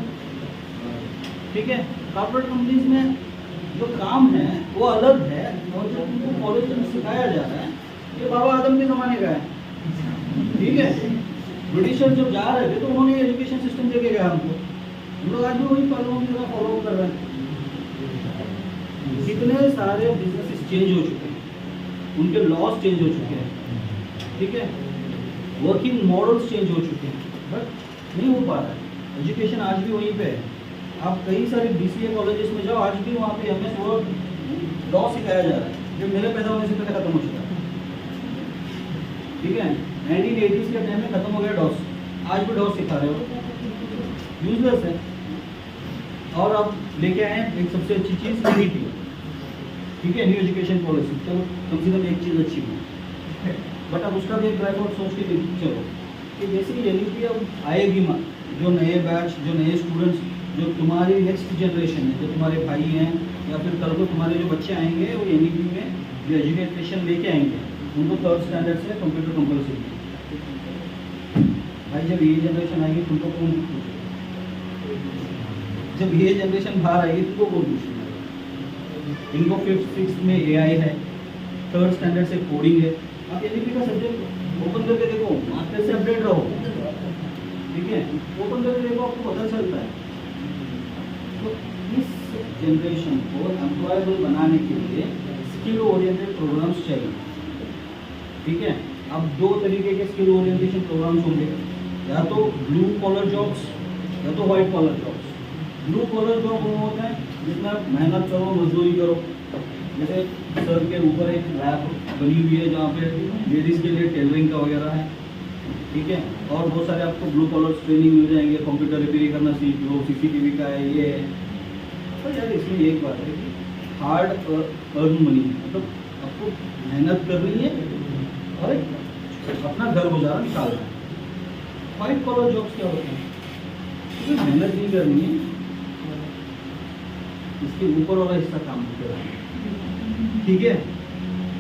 ठीक है। कॉर्पोरेट कंपनीज में जो काम है वो अलग है, और जो उनको कॉलेज में सिखाया जा रहा है ये बाबा आदम के ज़माने का है। ठीक है। ब्रिटिशर जब जा रहे थे तो उन्होंने एजुकेशन सिस्टम देके गया हमको, हम लोग आज भी वही पहलुओं की तरह फॉलो कर रहे हैं। कितने सारे बिजनेसेस चेंज हो चुके हैं, उनके लॉज चेंज हो चुके हैं। ठीक है। वर्किंग मॉडल्स चेंज हो चुके हैं, बट नहीं हो पा रहा है। एजुकेशन आज भी वहीं पे है। आप कई सारे BCA कॉलेजेस में जाओ, आज भी वहाँ पे MS वर्ड लॉ सिखाया जा रहा है, जो मेरे पैदा होने से पहले खत्म हो चुका है। ठीक है। 1980s के टाइम में खत्म हो गया डॉस, आज भी डॉस सिखा रहे हो, यूजलेस है। और अब लेके आए हैं एक सबसे अच्छी चीज़ NEP। ठीक है, न्यू एजुकेशन पॉलिसी। तो कम से कम एक चीज़ अच्छी हुई, बट अब उसका भी एक ड्राइव आउट सोच के देखिए चलो कि जैसे NEP अब आएगी माँ, जो नए बैच, जो नए स्टूडेंट्स, जो तुम्हारी नेक्स्ट जनरेशन है, जो तुम्हारे भाई हैं या फिर कल को तुम्हारे जो बच्चे आएंगे वो NEP में जो एजुकेशन लेके आएंगे, उनको 3rd स्टैंडर्ड से कंप्यूटर कंपल्सरी। भाई जब ये जनरेशन आएगी तुमको कौन पूछेगा? जब ये जनरेशन बाहर आएगी तुमको कौन पूछेगा? इनको 5th 6th में AI है, 3rd स्टैंडर्ड से कोडिंग है। आप NEP का सब्जेक्ट ओपन करके देखो, मास्टर से अपडेट रहो। ठीक है, ओपन करके देखो, आपको पता चलता है। तो इस जनरेशन को एम्प्लॉयबल बनाने के लिए स्किल ओरिएंटेड प्रोग्राम्स चाहिए। ठीक है। अब 2 तरीके के स्किल ओरिएंटेशन प्रोग्राम्स होंगे, या तो ब्लू कॉलर जॉब्स या तो white collar jobs. Blue collar job वो होता है जिसमें आप मेहनत करो, मजदूरी करो। जैसे सर के ऊपर एक लैब बनी हुई है जहाँ पे लेडीज़ के लिए टेलरिंग का वगैरह है। ठीक है। और बहुत सारे आपको ब्लू कॉलर ट्रेनिंग मिल जाएंगे, कंप्यूटर रिपेयरिंग करना सीख लो, CCTV का है, ये है। तो यार इसमें एक बात है कि हार्ड अर्न मनी, मतलब आपको मेहनत करनी है और अपना घर गुजारा निकाल रहा है। वाइट कॉलर जॉब्स क्या होते हैं? क्योंकि मेहनत नहीं करनी है, इसके ऊपर वाला हिस्सा काम कर रहा है। ठीक है।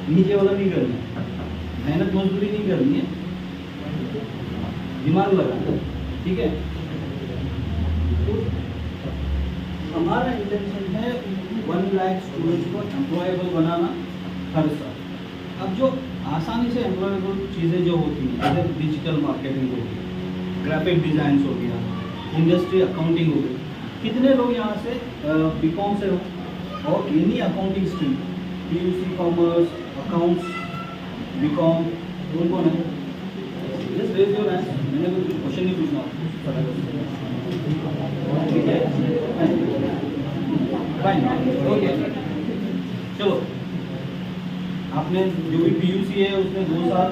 नीचे वाला नहीं करना है, मेहनत मजदूरी नहीं करनी है, दिमाग लगाना। ठीक है। तो हमारा इंटेंशन है 1 लाख स्टूडेंट्स को एम्प्लॉयबल बनाना हर साल। अब जो आसानी से एम्प्लॉयबल चीज़ें जो होती हैं, जैसे डिजिटल मार्केटिंग हो गई, ग्राफिक डिज़ाइन हो गया, इंडस्ट्री अकाउंटिंग हो गई। कितने लोग यहाँ से BCom से हो और any accounting stream, PUC, commerce, accounts, BCom, कौन है? Just raise your hand. मैंने कुछ क्वेश्चन नहीं पूछना, ठीक है? Fine, okay. चलो, आपने जो भी PUC है उसने 2 साल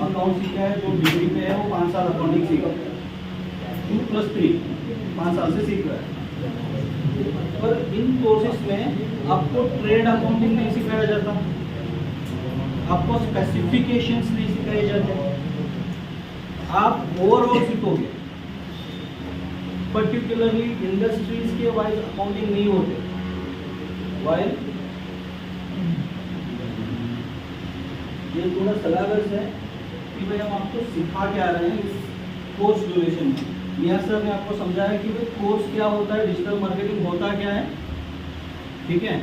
अकाउंट सीखा है, जो डिग्री पे है वो 5 साल अकाउंटिंग सीखा, 2 + 3 5 साल से सीख रहा है। पर इन कोर्सेज में आपको ट्रेड अकाउंटिंग नहीं सिखाया जाता, आपको स्पेसिफिकेशंस नहीं सिखाए जाते। आप ओवरऑल सीखोगे, पर्टिकुलरली इंडस्ट्रीज के वाइज अकाउंटिंग नहीं होते। वाइल ये थोड़ा सिलेबस है कि भाई हम आपको सिखा क्या रहे हैं इस कोर्स ड्यूरेशन में। मियां सर ने आपको समझाया कि भाई कोर्स क्या होता है, डिजिटल मार्केटिंग होता क्या है। ठीक है।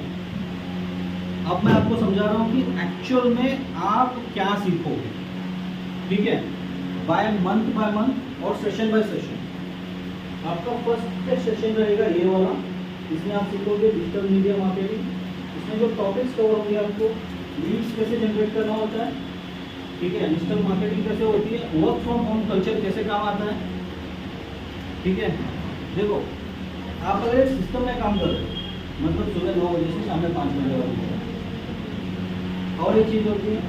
अब मैं आपको समझा रहा हूँ कि एक्चुअल में आप क्या सीखोगे। ठीक है। बाय मंथ और सेशन बाय सेशन। आपका फर्स्ट सेशन रहेगा ये वाला, इसमें आप सीखोगे डिजिटल मीडिया मार्केटिंग। इसमें जो टॉपिक्स कवर होंगे, आपको लीड्स कैसे जनरेट करना होता है, ठीक है, डिजिटल मार्केटिंग कैसे होती है, वर्क फ्रॉम होम कल्चर कैसे काम आता है। ठीक है। देखो, आप अगर सिस्टम में काम कर रहे हो, मतलब सुबह 9 बजे से शाम में 5 बजे वाली, और एक चीज़ होती है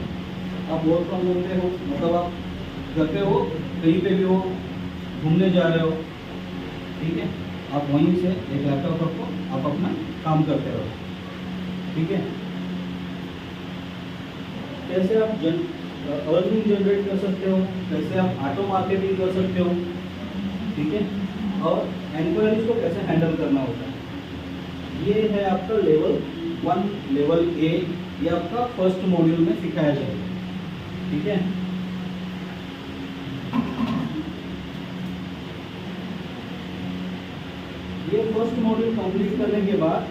आप वर्क फ्रॉम होम पे हो, मतलब आप घर पे हो, कहीं पे भी हो, घूमने जा रहे हो। ठीक है। आप वहीं से एक लैपटॉप रखो, आप अपना काम करते रहो। ठीक है। कैसे आप अर्निंग जनरेट कर सकते हो, कैसे आप ऑटो मार्केटिंग कर सकते हो। ठीक है। और एनक्वायरीज को कैसे हैंडल करना होता है। ये है आपका लेवल 1, लेवल ए, ये आपका फर्स्ट मॉड्यूल में सिखाया जाएगा, ठीक है। ये फर्स्ट मॉड्यूल कंप्लीट करने के बाद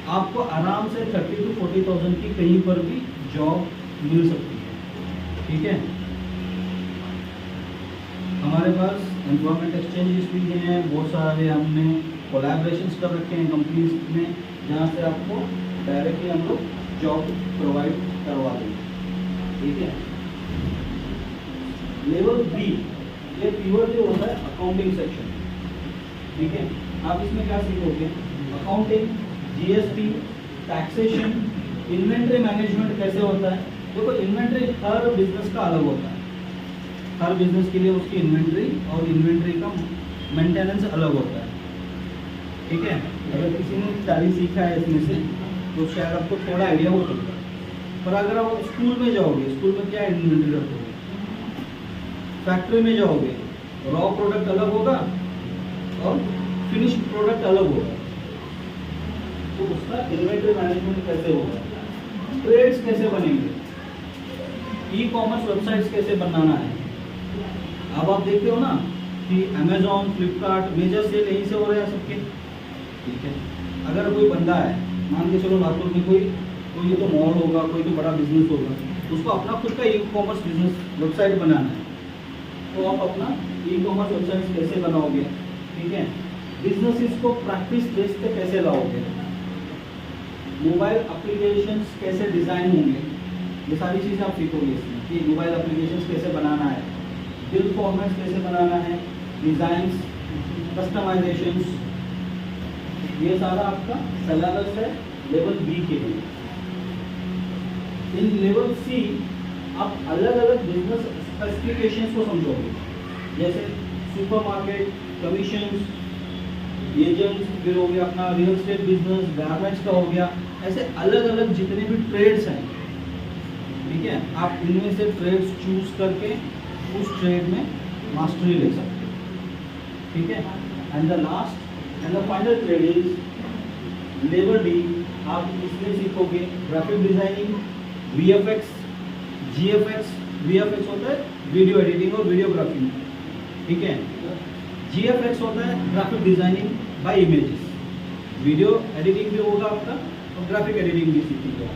आपको आराम से 30 to 40,000 की कहीं पर भी जॉब मिल सकती है, ठीक है। हमारे पास एम्प्लॉयमेंट एक्सचेंजेस भी हैं, बहुत सारे हमने कोलैबोरेशंस कर रखे हैं कंपनीज में, जहाँ से आपको डायरेक्टली हम लोग जॉब प्रोवाइड करवा देंगे, ठीक है। लेवल बी, ये प्योर जो होता है अकाउंटिंग सेक्शन, ठीक है। आप इसमें क्या सीखोगे? Accounting, GST, taxation, inventory management कैसे होता है। देखो इन्वेंट्री हर बिजनेस का अलग होता है, हर बिजनेस के लिए उसकी इन्वेंट्री और इन्वेंट्री का मेंटेनेंस अलग होता है, ठीक है। अगर किसी ने टैली सीखा है इसमें से तो शायद आपको थोड़ा आइडिया हो सकता है। पर अगर आप स्कूल में जाओगे, स्कूल में क्या इन्वेंट्री रखोगे, फैक्ट्री में जाओगे, रॉ प्रोडक्ट अलग होगा और फिनिश्ड प्रोडक्ट अलग होगा, तो उसका इन्वेंट्री मैनेजमेंट कैसे होगा, ट्रेड्स कैसे बनेंगे, ई कॉमर्स वेबसाइट्स कैसे बनाना है। अब आप देखते हो ना कि अमेजोन, फ्लिपकार्ट, मेजर सेल यहीं से हो रहे हैं सबके, ठीक है। अगर कोई बंदा है, मान के चलो लातूर में कोई तो मॉल होगा, कोई तो बड़ा बिजनेस होगा, उसको अपना खुद का ई कॉमर्स बिजनेस वेबसाइट बनाना है, तो आप अपना ई कॉमर्स वेबसाइट कैसे बनाओगे, ठीक है। बिजनेस को प्रैक्टिस बेस पे कैसे लाओगे, मोबाइल एप्लीकेशंस कैसे डिज़ाइन होंगे, ये सारी चीज़ें आप सीखोगे इसमें कि मोबाइल एप्लीकेशंस कैसे बनाना है, बिल फॉर्मेट्स कैसे बनाना है, डिज़ाइंस, कस्टमाइजेशंस, ये सारा आपका सिलेबस है लेवल बी के लिए। इन लेवल सी आप अलग अलग बिजनेस स्पेसिफिकेशंस को समझोगे, जैसे सुपरमार्केट, कमीशंस, एजेंट्स, फिर हो गया अपना रियल एस्टेट बिजनेस, गारमेंट्स का हो गया, ऐसे अलग अलग जितने भी ट्रेड्स हैं, ठीक है। आप इनमें से ट्रेड्स चूज करके उस ट्रेड में मास्टरी ले सकते हो, ठीक है। And the last and the final trade is level D. आप इसमें सीखोगे graphic designing, VFX, GFX. VFX होता है वीडियो एडिटिंग और वीडियोग्राफी, ठीक है। जीएफएक्स होता है graphic designing by images, video editing भी होगा आपका और ग्राफिक एडिटिंग भी सीखिएगा।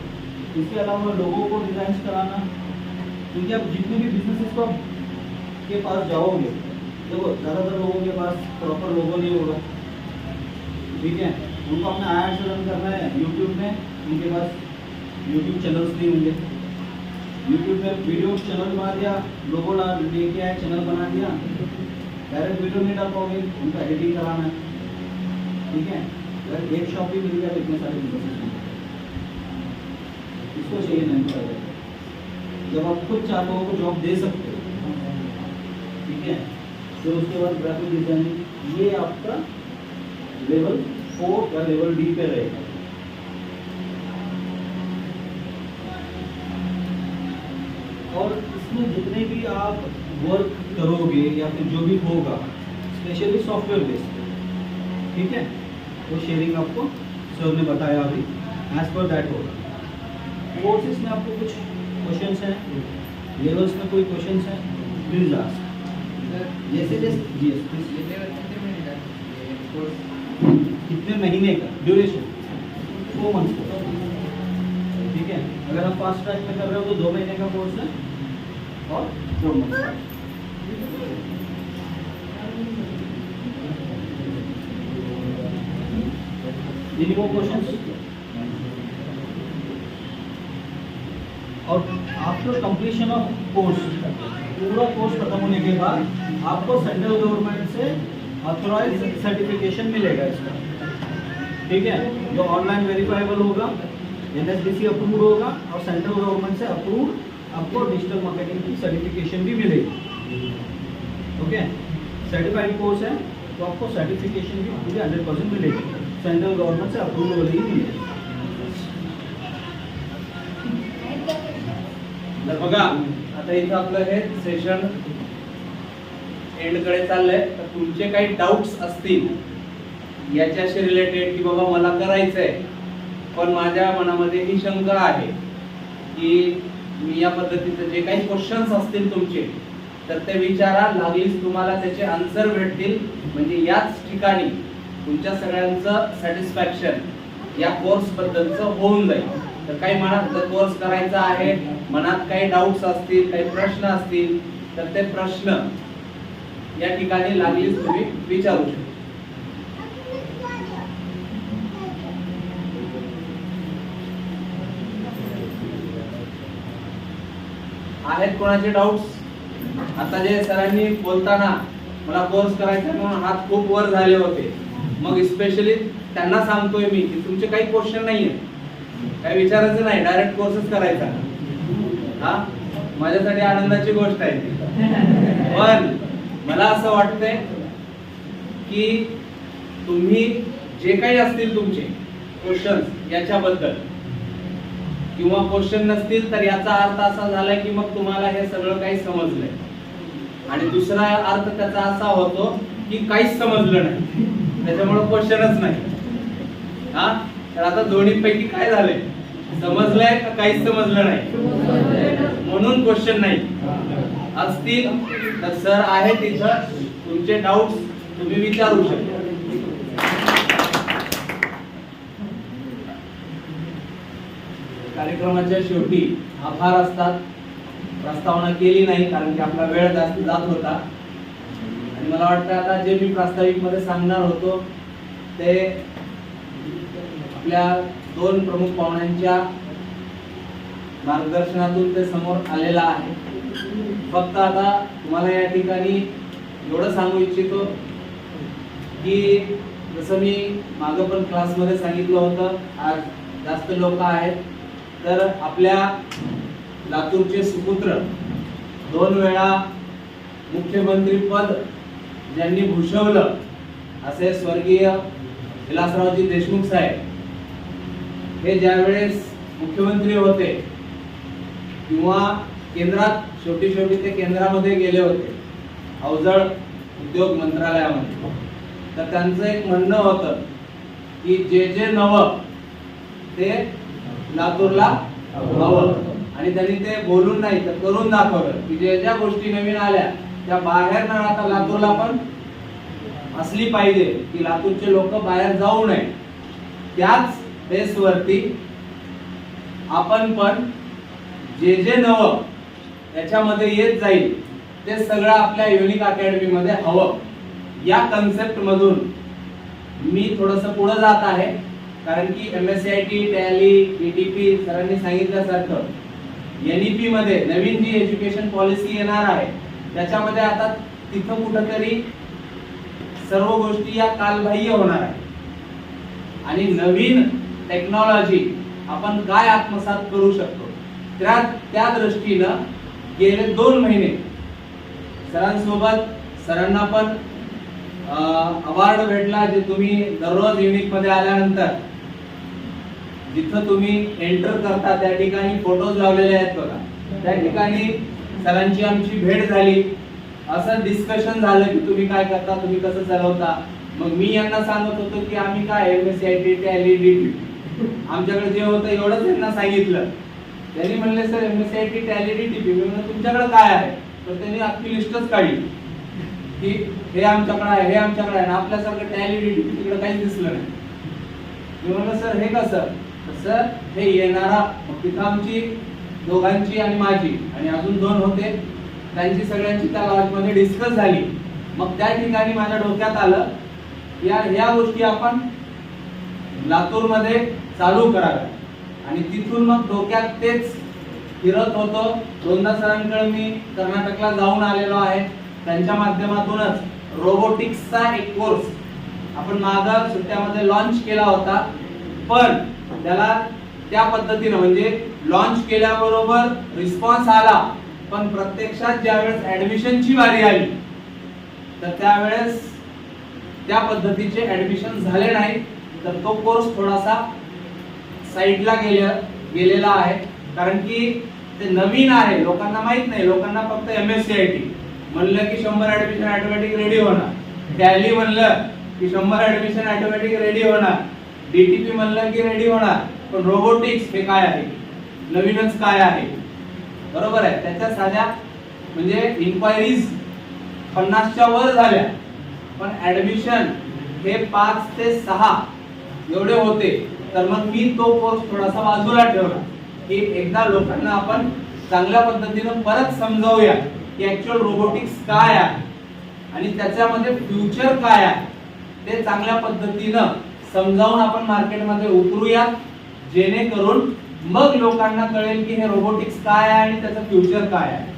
इसके अलावा लोगों को डिजाइन कराना, क्योंकि आप जितने भी बिजनेसेस को के पास जाओगे, देखो ज़्यादातर लोगों के पास प्रॉपर लोगो नहीं होगा, ठीक है। उनको अपना एड्स रन करना है यूट्यूब में, उनके पास यूट्यूब चैनल्स नहीं होंगे, यूट्यूब में वीडियो चैनल बना दिया, लोगो लेके आए, चैनल बना दिया, डायरेक्ट वीडियो नहीं डाल पाओगे, उनका एडिटिंग कराना है, ठीक है। अगर एक शॉप भी मिल गया तो इतने सारे बिजनेस इसको चाहिए नहीं पड़ेगा। जब आप खुद चाहते हो तो जॉब दे सकते हो, ठीक है। फिर उसके बाद ग्राफिक डिजाइनिंग, ये आपका लेवल 4 या लेवल डी पे रहेगा। और इसमें जितने भी आप वर्क करोगे या फिर जो भी होगा, स्पेशली सॉफ्टवेयर बेस्ड, ठीक है, वो शेयरिंग आपको सर ने बताया अभी, एज पर दैट होगा। कोर्सेज में आपको कुछ क्वेश्चंस हैं, लेवल्स में कोई क्वेश्चंस हैं, प्लीज आस्क। जैसे जी कितने महीने का ड्यूरेशन? 4 मंथ्स का, ठीक है। अगर आप फास्ट ट्रैक में कर रहे हो तो 2 महीने का कोर्स है और 4 मंथ्स का। Any more questions? और आफ्टर कंप्लीशन ऑफ कोर्स, पूरा कोर्स खत्म होने के बाद आपको सेंट्रल गवर्नमेंट से ऑथराइज सर्टिफिकेशन मिलेगा इसका, ठीक है, जो ऑनलाइन वेरीफाइबल होगा, NSDC अप्रूव होगा और सेंट्रल गवर्नमेंट से अप्रूव आपको डिजिटल मार्केटिंग की सर्टिफिकेशन भी मिलेगी, ओके। सर्टिफाइड कोर्स है तो आपको सर्टिफिकेशन भी पूरी 100% मिलेगी, सेंट्रल गवर्नमेंट से अप्रूवल वाली ही मिलेगी। बघा आता इथं आपलं हे सेशन एंड कडे चाललंय, तर तुमचे काही डाउट्स असतील याच्याशी रिलेटेड की बाबा मला करायचंय, पण माझ्या मनामध्ये ही शंका आहे की मी या पद्धतीचे जे काही क्वेश्चन्स असतील तुमचे तर ते विचारा, लागलीच तुम्हाला त्याचे आन्सर भेटतील, म्हणजे याच ठिकाणी तुमच्या सगळ्यांचं सॅटिस्फॅक्शन या कोर्स बद्दलचं होऊन जाईल. तर काही मनात कोर्स करायचा आहे, मनात काही डाऊट्स असतील, काही प्रश्न असतील तर ते प्रश्न या ठिकाणी लागलीच तुम्ही विचारू शकता. आहेत कोणाचे डाऊट्स? आता जे सरांनी बोलताना मला कोर्स करायचा म्हणून हात खूप वर झाले होते, मग स्पेशली त्यांना सांगतोय मी की तुमचे काही क्वेश्चन नाहीये, काही विचारायचं नाही, डायरेक्ट कोर्सच करायचा. हा माझ्यासाठी आनंदाची गोष्ट आहे. पण मला असं वाटतंय की तुम्ही जे काही असतील तुमचे क्वेश्चन्स याच्याबद्दल किंवा क्वेश्चन नसतील तर याचा अर्थ असा झालाय की मग तुम्हाला हे सगळं काही समजलंय, आणि दुसरा अर्थ त्याचा असा होतो की काहीच समजलं नाही, त्याच्यामुळे क्वेश्चनच नाही. हा तर आता दोन्ही पैकी काय झालंय, समजलंय का काहीच समजलं नाही, म्हणून क्वेश्चन नाही. असतील तर सर आहे तिथं, तुमचे डाऊट्स तुम्ही विचारू शकता. कार्यक्रमाच्या शेवटी आभार असतात. प्रस्तावना केली नाही कारण की आपला वेळ जास्त जात होता, आणि मला वाटतं आता जे मी प्रास्ताविक मध्ये सांगणार होतो ते आपल्या दोन प्रमुख पाहुण्यांच्या मार्गदर्शनातून ते समोर आलेला आहे. फक्त आता तुम्हाला या ठिकाणी एवढं सांगू इच्छितो की जसं मी मागं पण क्लासमध्ये सांगितलं होतं, आज जास्त लोक आहेत तर आपल्या लातूरचे सुपुत्र, 2 वेळा मुख्यमंत्री पद ज्यांनी भूषवलं असे स्वर्गीय विलासरावजी देशमुख साहेब, हे ज्यावेळेस मुख्यमंत्री होते किंवा केंद्रात शेवटी ते केंद्रामध्ये गेले होते अवजड उद्योग मंत्रालयामध्ये, तर त्यांचं एक म्हणणं होतं की जे नवं ते लातूरला हवं, आणि त्यांनी ते बोलून नाही तर करून दाखवलं की ज्या गोष्टी नवीन आल्या त्या बाहेर न राहता लातूरला पण असली पाहिजे, की लातूरचे लोक बाहेर जाऊ नये. त्याच बेसवरती आपण पण जे नवं याच्यामध्ये येत जाईल ते सगळं आपल्या युनिक अकॅडमी मध्ये हवं, या कन्सेप्ट मधून मी थोडस पुढे जात आहे. कारण की MSCIT, टॅली, ETP सरांनी सांगितल्यासारखं NEP मध्ये नवीन जी एज्युकेशन पॉलिसी येणार आहे त्याच्यामध्ये आता तिथं कुठंतरी सर्व गोष्टी या कालबाह्य होणार आहे, आणि नवीन टेक्नॉलॉजी आपण काय आत्मसात करू शकतो त्या दृष्टीनं गेले 2 महिने सरांना पण अवॉर्ड भेटला, जे तुम्ही दररोज युनिक मध्ये आल्यानंतर जिथं तुम्ही एंटर करता त्या ठिकाणी फोटोज लावलेले आहेत बघा, त्या ठिकाणी सरांची आमची भेट झाली, असं डिस्कशन झालं की तुम्ही काय करता, तुम्ही कसं चालवता. मग मी यांना सांगत होतो की आम्ही काय MSCIT, टॅली, DTP आमच्याकडे जे होतं एवढंच यांना सांगितलं. त्यांनी म्हणले सर MSCIT, टॅली, DTP, मी म्हणलं तुमच्याकडे काय आहे, तर त्यांनी अख्खी लिस्टच काढली की हे आमच्याकडे आहे, हे आमच्याकडे आहे, आपल्यासारखं टॅली, DTP तिकडे काहीच दिसलं नाही. मी म्हणलं सर हे कसं, सर हे येणारा, मग तिथं आमची दोघांची आणि माझी आणि अजून 2 होते त्यांची सगळ्यांची त्या लॉजमध्ये डिस्कस झाली. मग त्या ठिकाणी माझ्या डोक्यात आलं या गोष्टी आपण लातूर मध्ये चालू कराव्या, आणि तिथून मग डोक्यात तेच फिरत होतो. 2दा सरांकडे मी कर्नाटकला जाऊन आलेलो आहे, त्यांच्या माध्यमातूनच रोबोटिक्सचा एक कोर्स आपण मागं सुट्ट्यामध्ये लॉन्च केला होता, पण त्याला त्या पद्धतीने म्हणजे लॉन्च केल्याबरोबर रिस्पॉन्स आला, पण प्रत्यक्षात ज्यावेळेस ऍडमिशनची वारी आली तर त्यावेळेस त्या पद्धतीचे ऍडमिशन झाले नाही, तर तो कोर्स थोडासा साईडला गेलेला आहे. कारण की ते नवीन आहे, लोकांना माहित नाही, लोकांना फक्त MSCIT म्हणलं की 100 ऍडमिशन ऑटोमॅटिक रेडी होणार, टॅली म्हणलं की 100 ऍडमिशन ऑटोमॅटिक रेडी होणार, डीटीपी म्हणलं की रेडी होणार, पण रोबोटिक्स हे काय आहे, नवीनच काय आहे, बरोबर आहे. त्याच्या साध्या म्हणजे इन्क्वायरीज 50च्या वर झाल्या, पण ऍडमिशन हे 5 ते 6 एवढे होते. तर मग मी तो कोर्स थोडासा बाजूला ठेवला की एकदा लोकांना आपण चांगल्या पद्धतीने परत समजावूया की ऍक्च्युअल रोबोटिक्स काय आहे आणि त्याच्यामध्ये फ्युचर काय आहे, ते चांगल्या पद्धतीनं समजावून आपण मार्केटमध्ये उतरूया, जेणेकरून मग लोकांना कळेल की हे रोबोटिक्स काय आहे आणि त्याचं फ्युचर काय आहे.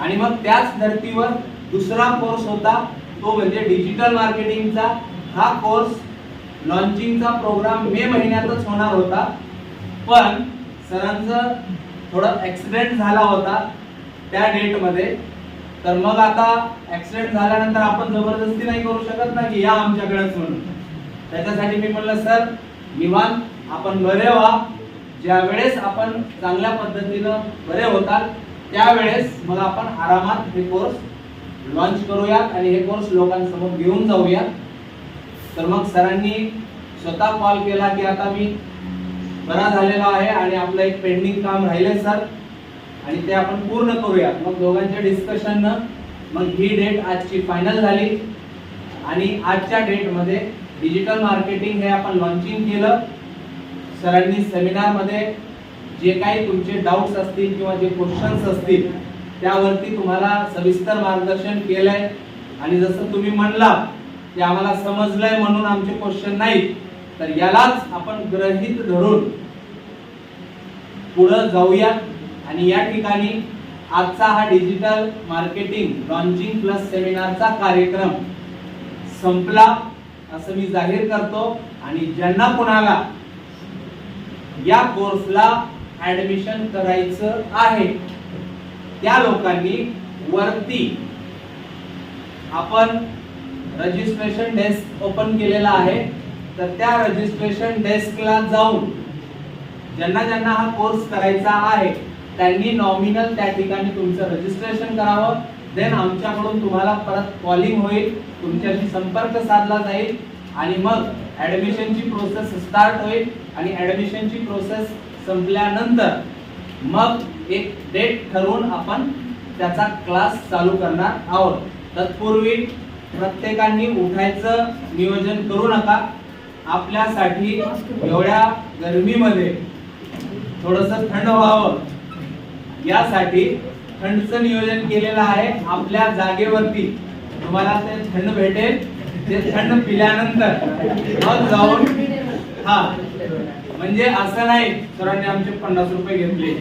आणि मग त्याच धर्तीवर दुसरा कोर्स होता, तो म्हणजे डिजिटल मार्केटिंगचा. हा कोर्स लॉन्चिंगचा प्रोग्राम मे महिन्यातच होणार होता, पण सरांचं थोडं ऍक्सिडेंट झाला होता त्या डेट मध्ये. तर मग आता ऍक्सिडेंट झाल्यानंतर आपण जबरदस्ती नाही करू शकत ना की या आमच्याकडेच म्हणून. त्याच्यासाठी मी म्हणलं सर निवांत आपण बरे व्हा, ज्या वेळेस आपण चांगल्या पद्धतीनं बरे होतात त्यावेळेस मग आपण आरामात हे कोर्स लॉन्च करूयात आणि हे कोर्स लोकांसमोर घेऊन जाऊयात. तर मग सरांनी स्वतः कॉल केला की आता मी बरा झालेला आहे आणि आपलं एक पेंडिंग काम राहिले सर आणि ते आपण पूर्ण करूयात. मग दोघांच्या डिस्कशननं मग ही डेट आजची फायनल झाली आणि आजच्या डेटमध्ये डिजिटल मार्केटिंग हे आपण लॉन्चिंग केलं. सरांनी सेमिनार मध्ये जे काही तुमचे डाउट्स असतील किंवा जे क्वेश्चन्स असतील त्यावरती तुम्हाला सविस्तर मार्गदर्शन केलंय. आणि जसं तुम्ही म्हणला की आम्हाला समजलंय म्हणून आमचे क्वेश्चन नाहीत, तर यालाच आपण गृहीत धरून पुढे जाऊया. आणि या ठिकाणी आजचा हा डिजिटल मार्केटिंग लॉन्चिंग प्लस सेमिनारचा कार्यक्रम संपला असं मी जाहीर करतो. आणि ज्यांना कुणाला या कोर्सला ऍडमिशन करायचं आहे त्या लोकांनी वरती आपण रजिस्ट्रेशन डेस्क ओपन केलेला आहे, तर त्या रजिस्ट्रेशन डेस्कला जाऊन ज्यांना ज्यांना हा कोर्स करायचा आहे त्यांनी नॉमिनल त्या ठिकाणी तुमचं रजिस्ट्रेशन करावं. देन आमच्याकडून तुम्हाला परत कॉलिंग होईल, तुमच्याशी संपर्क साधला जाईल आणि मग ऍडमिशनची प्रोसेस स्टार्ट होईल. आणि ऍडमिशनची प्रोसेस संपल्यानंतर मग एक डेट ठरवून आपण त्याचा क्लास चालू करणार आहोत. तत्पूर्वी प्रत्येकाने उठायचं नियोजन करू नका. आपल्यासाठी एवढ्या गरमीमध्ये थोडंसं थंड व्हावं यासाठी थंडचं नियोजन केलेलं आहे. आपल्या जागेवरती तुम्हाला ते थंड भेटेल, ते थंड पिल्यानंतर मग जाऊन म्हणजे असं नाही सरांनी आमचे 50 रुपये घेतले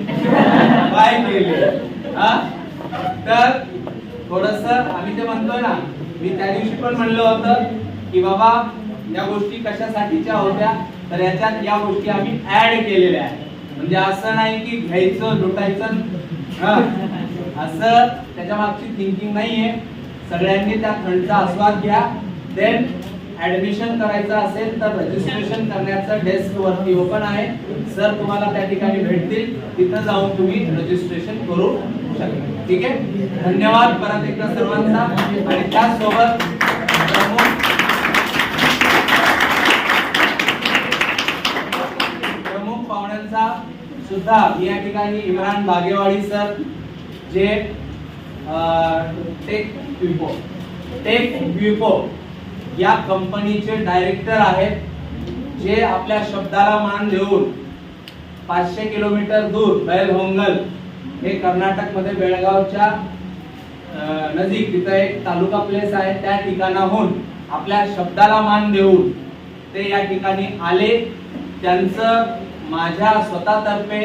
काय केले तर थोडस आम्ही ते म्हणतोय ना, मी त्या दिवशी पण म्हणलं होतं की बाबा या गोष्टी कशासाठीच्या होत्या, तर याच्यात या गोष्टी आम्ही ऍड केलेल्या आहेत. म्हणजे असं नाही की घ्यायचं लुटायचं असं त्याच्या मागची थिंकिंग नाहीये. सगळ्यांनी त्या थंडचा आस्वाद घ्या. देन ऍडमिशन करायचं असेल तर रजिस्ट्रेशन करण्याचं डेस्क वरती ओपन आहे. सर तुम्हाला त्या ठिकाणी भेटतील, तिथं जाऊन तुम्ही रजिस्ट्रेशन करू शकता. ठीक आहे, धन्यवाद परत एकदा सर्वांचा. आणि त्याचसोबत प्रमुख पाहुण्यांचा सुद्धा या ठिकाणी इम्रान बागेवाडी सर जे टेक विपो या कंपनीचे डायरेक्टर आहेत, जे आपल्या शब्दाला मान देऊन 500 किलोमीटर दूर बैलहोंगल हे कर्नाटक मध्ये बेळगावच्या नजीक तिथं एक तालुका प्लेस आहे, त्या ठिकाणाहून आपल्या शब्दाला मान देऊन ते या ठिकाणी आले. त्यांचं माझ्या स्वतःतर्फे,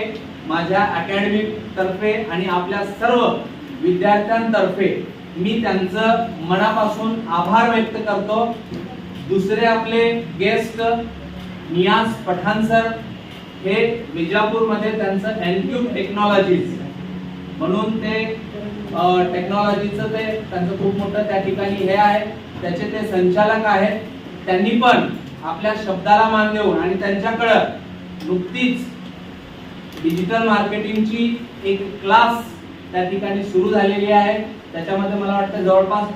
माझ्या अकॅडमिक तर्फे आणि आपल्या सर्व विद्यार्थ्यांतर्फे मी त्यांचं मनापासून आभार व्यक्त करतो. दुसरे आपले गेस्ट नियाज पठाण सर, हे विजापूर मध्ये त्यांचं एनक्यूब टेक्नॉलॉजीज म्हणून ते टेक्नॉलॉजीचं ते त्यांचं खूप मोठं त्या ठिकाणी हे आहे, त्याचे ते संचालक आहेत. त्यांनी पण आपल्या शब्दाला मान देऊन आणि त्यांच्याकडे नुकतीच डिजिटल मार्केटिंगची एक क्लास त्या ठिकाणी सुरू झालेली आहे. त्याच्यामध्ये मला वाटतं जवळपास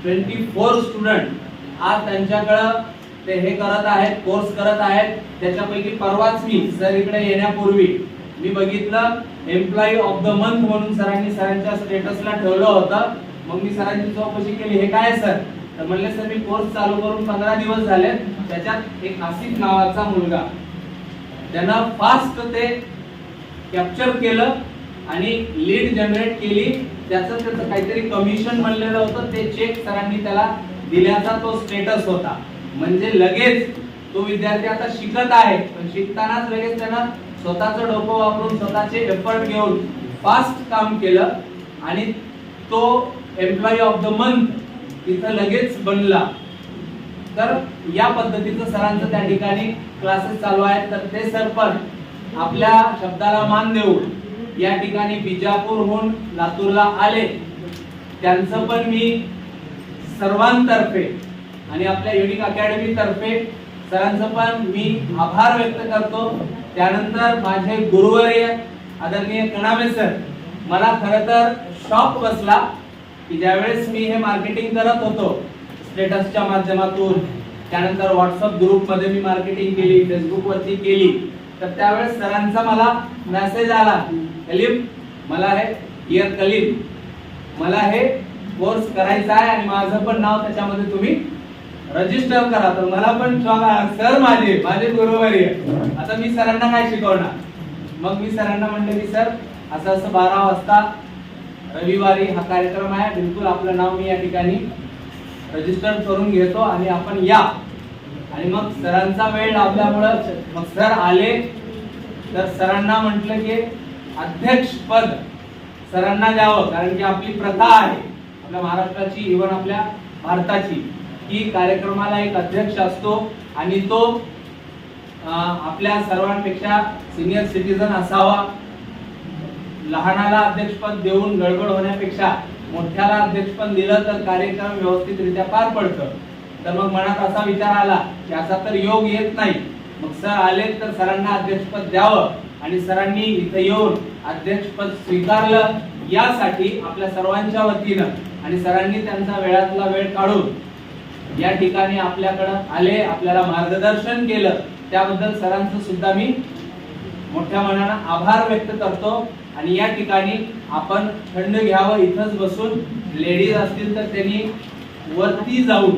24 स्टुडंट आज त्यांच्याकडं ते हे करत आहेत, कोर्स करत आहेत. त्याच्यापैकी परवाच मी सर इकडे येण्यापूर्वी मी बघितलं एम्प्लॉई ऑफ द मंथ म्हणून सरांनी सरांच्या स्टेटसला ठेवलं होतं. मग मी सरांची चौकशी केली, हे काय सर? तर म्हणले सर मी कोर्स चालू करून 15 दिवस झाले. त्याच्यात एक आसिफ नावाचा मुलगा त्यानं फास्ट ते कॅप्चर केलं आणि लीड जनरेट केली. त्याचं काहीतरी कमिशन म्हणलेलं होतं, ते चेक सरांनी त्याला दिल्याचा तो स्टेटस होता. म्हणजे लगेच तो विद्यार्थी आता शिकत आहे, पण शिकतानाच लगेच त्यानं स्वतःचं डोकं वापरून स्वतःचे एफर्ट घेऊन फास्ट काम केलं आणि तो एम्प्लॉई ऑफ द मंथ तिथं लगेच बनला. तर या पद्धतीचं सरांचं त्या ठिकाणी क्लासेस चालू आहेत. तर ते सर पण आपल्या शब्दाला मान देऊन या ठिकाणी बिजापूरहून लातूरला आले. त्यांचं पण मी सर्वांतर्फे आणि आपल्या युनिक अकॅडमी तर्फे सरांचं पण मी आभार व्यक्त करतो. त्यानंतर माझे गुरुवर्य आदरणीय कणावे सर, मला खरं तर शॉक बसला की ज्यावेळेस मी हे मार्केटिंग करत होतो स्टेटसच्या माध्यमातून, त्यानंतर व्हॉट्सअप ग्रुप मध्ये मी मार्केटिंग केली, फेसबुक वरती केली, तर त्यावेळेस सरांचा मला मेसेज आला, कलीम मला हे कोर्स करायचा आहे आणि माझं पण नाव त्याच्यामध्ये तुम्ही रजिस्टर करा. तर मला पण शॉक आला, सर माझे गुरुवर्य, आता मी सरांना काय शिकवणार? मग मी सरांना म्हणले की सर असं 12 वाजता रविवारी हा कार्यक्रम आहे, बिलकुल आपलं नाव मी या ठिकाणी रजिस्टर करून घेतो आणि आपण या. आणि मग सरांचा वेळ लावल्यामुळं मग सर आले. तर सरांना म्हटलं की अध्यक्ष पद सरांना द्यावं, कारण की आपली प्रथा आहे आपल्या महाराष्ट्राची, इव्हन आपल्या भारताची, की कार्यक्रमाला एक अध्यक्ष असतो आणि तो आपल्या सर्वांपेक्षा सिनियर सिटीजन असावा. लहानाला अध्यक्षपद देऊन गडबड होण्यापेक्षा मोठ्याला अध्यक्षपद दिलं तर कार्यक्रम व्यवस्थितरित्या पार पडतं. तर मग मनात असा विचार आला की असा तर योग येत नाही. मग सर आले तर सरांना अध्यक्षपद द्यावं आणि सरांनी इथे येऊन अध्यक्षपद स्वीकारलं. यासाठी आपल्या सर्वांच्या वतीनं आणि सरांनी त्यांचा वेळातला वेळ काढून या ठिकाणी आपल्याकडं आले, आपल्याला मार्गदर्शन केलं, त्याबद्दल सरांचं सुद्धा मी मोठ्या मनानं आभार व्यक्त करतो. आणि या ठिकाणी आपण थंड घ्यावं, इथंच बसून, लेडीज असतील तर त्यांनी वरती जाऊन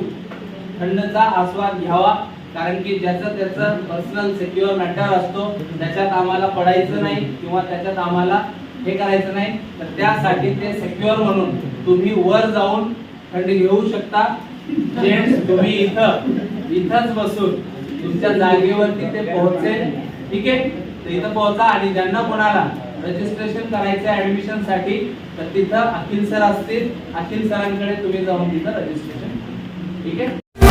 थंडचा आस्वाद घ्यावा, कारण की ज्याचं त्याचं पर्सनल सिक्युअर मॅटर असतो, त्याच्यात आम्हाला पडायचं नाही किंवा त्याच्यात आम्हाला हे करायचं नाही. तर त्यासाठी ते सिक्युअर म्हणून तुम्ही वर जाऊन थंड घेऊ शकता. जेंट्स तुम्ही इथंच बसून तुमच्या जागेवरती ते पोहोचेल, ठीक आहे? तर इथं पोहोचा आणि ज्यांना कोणाला रजिस्ट्रेशन करायचं ऍडमिशन साठी तर तिथं अखिल सर असतील, अखिल सरांकडे तुम्ही जाऊन तिथं रजिस्ट्रेशन, ठीक आहे?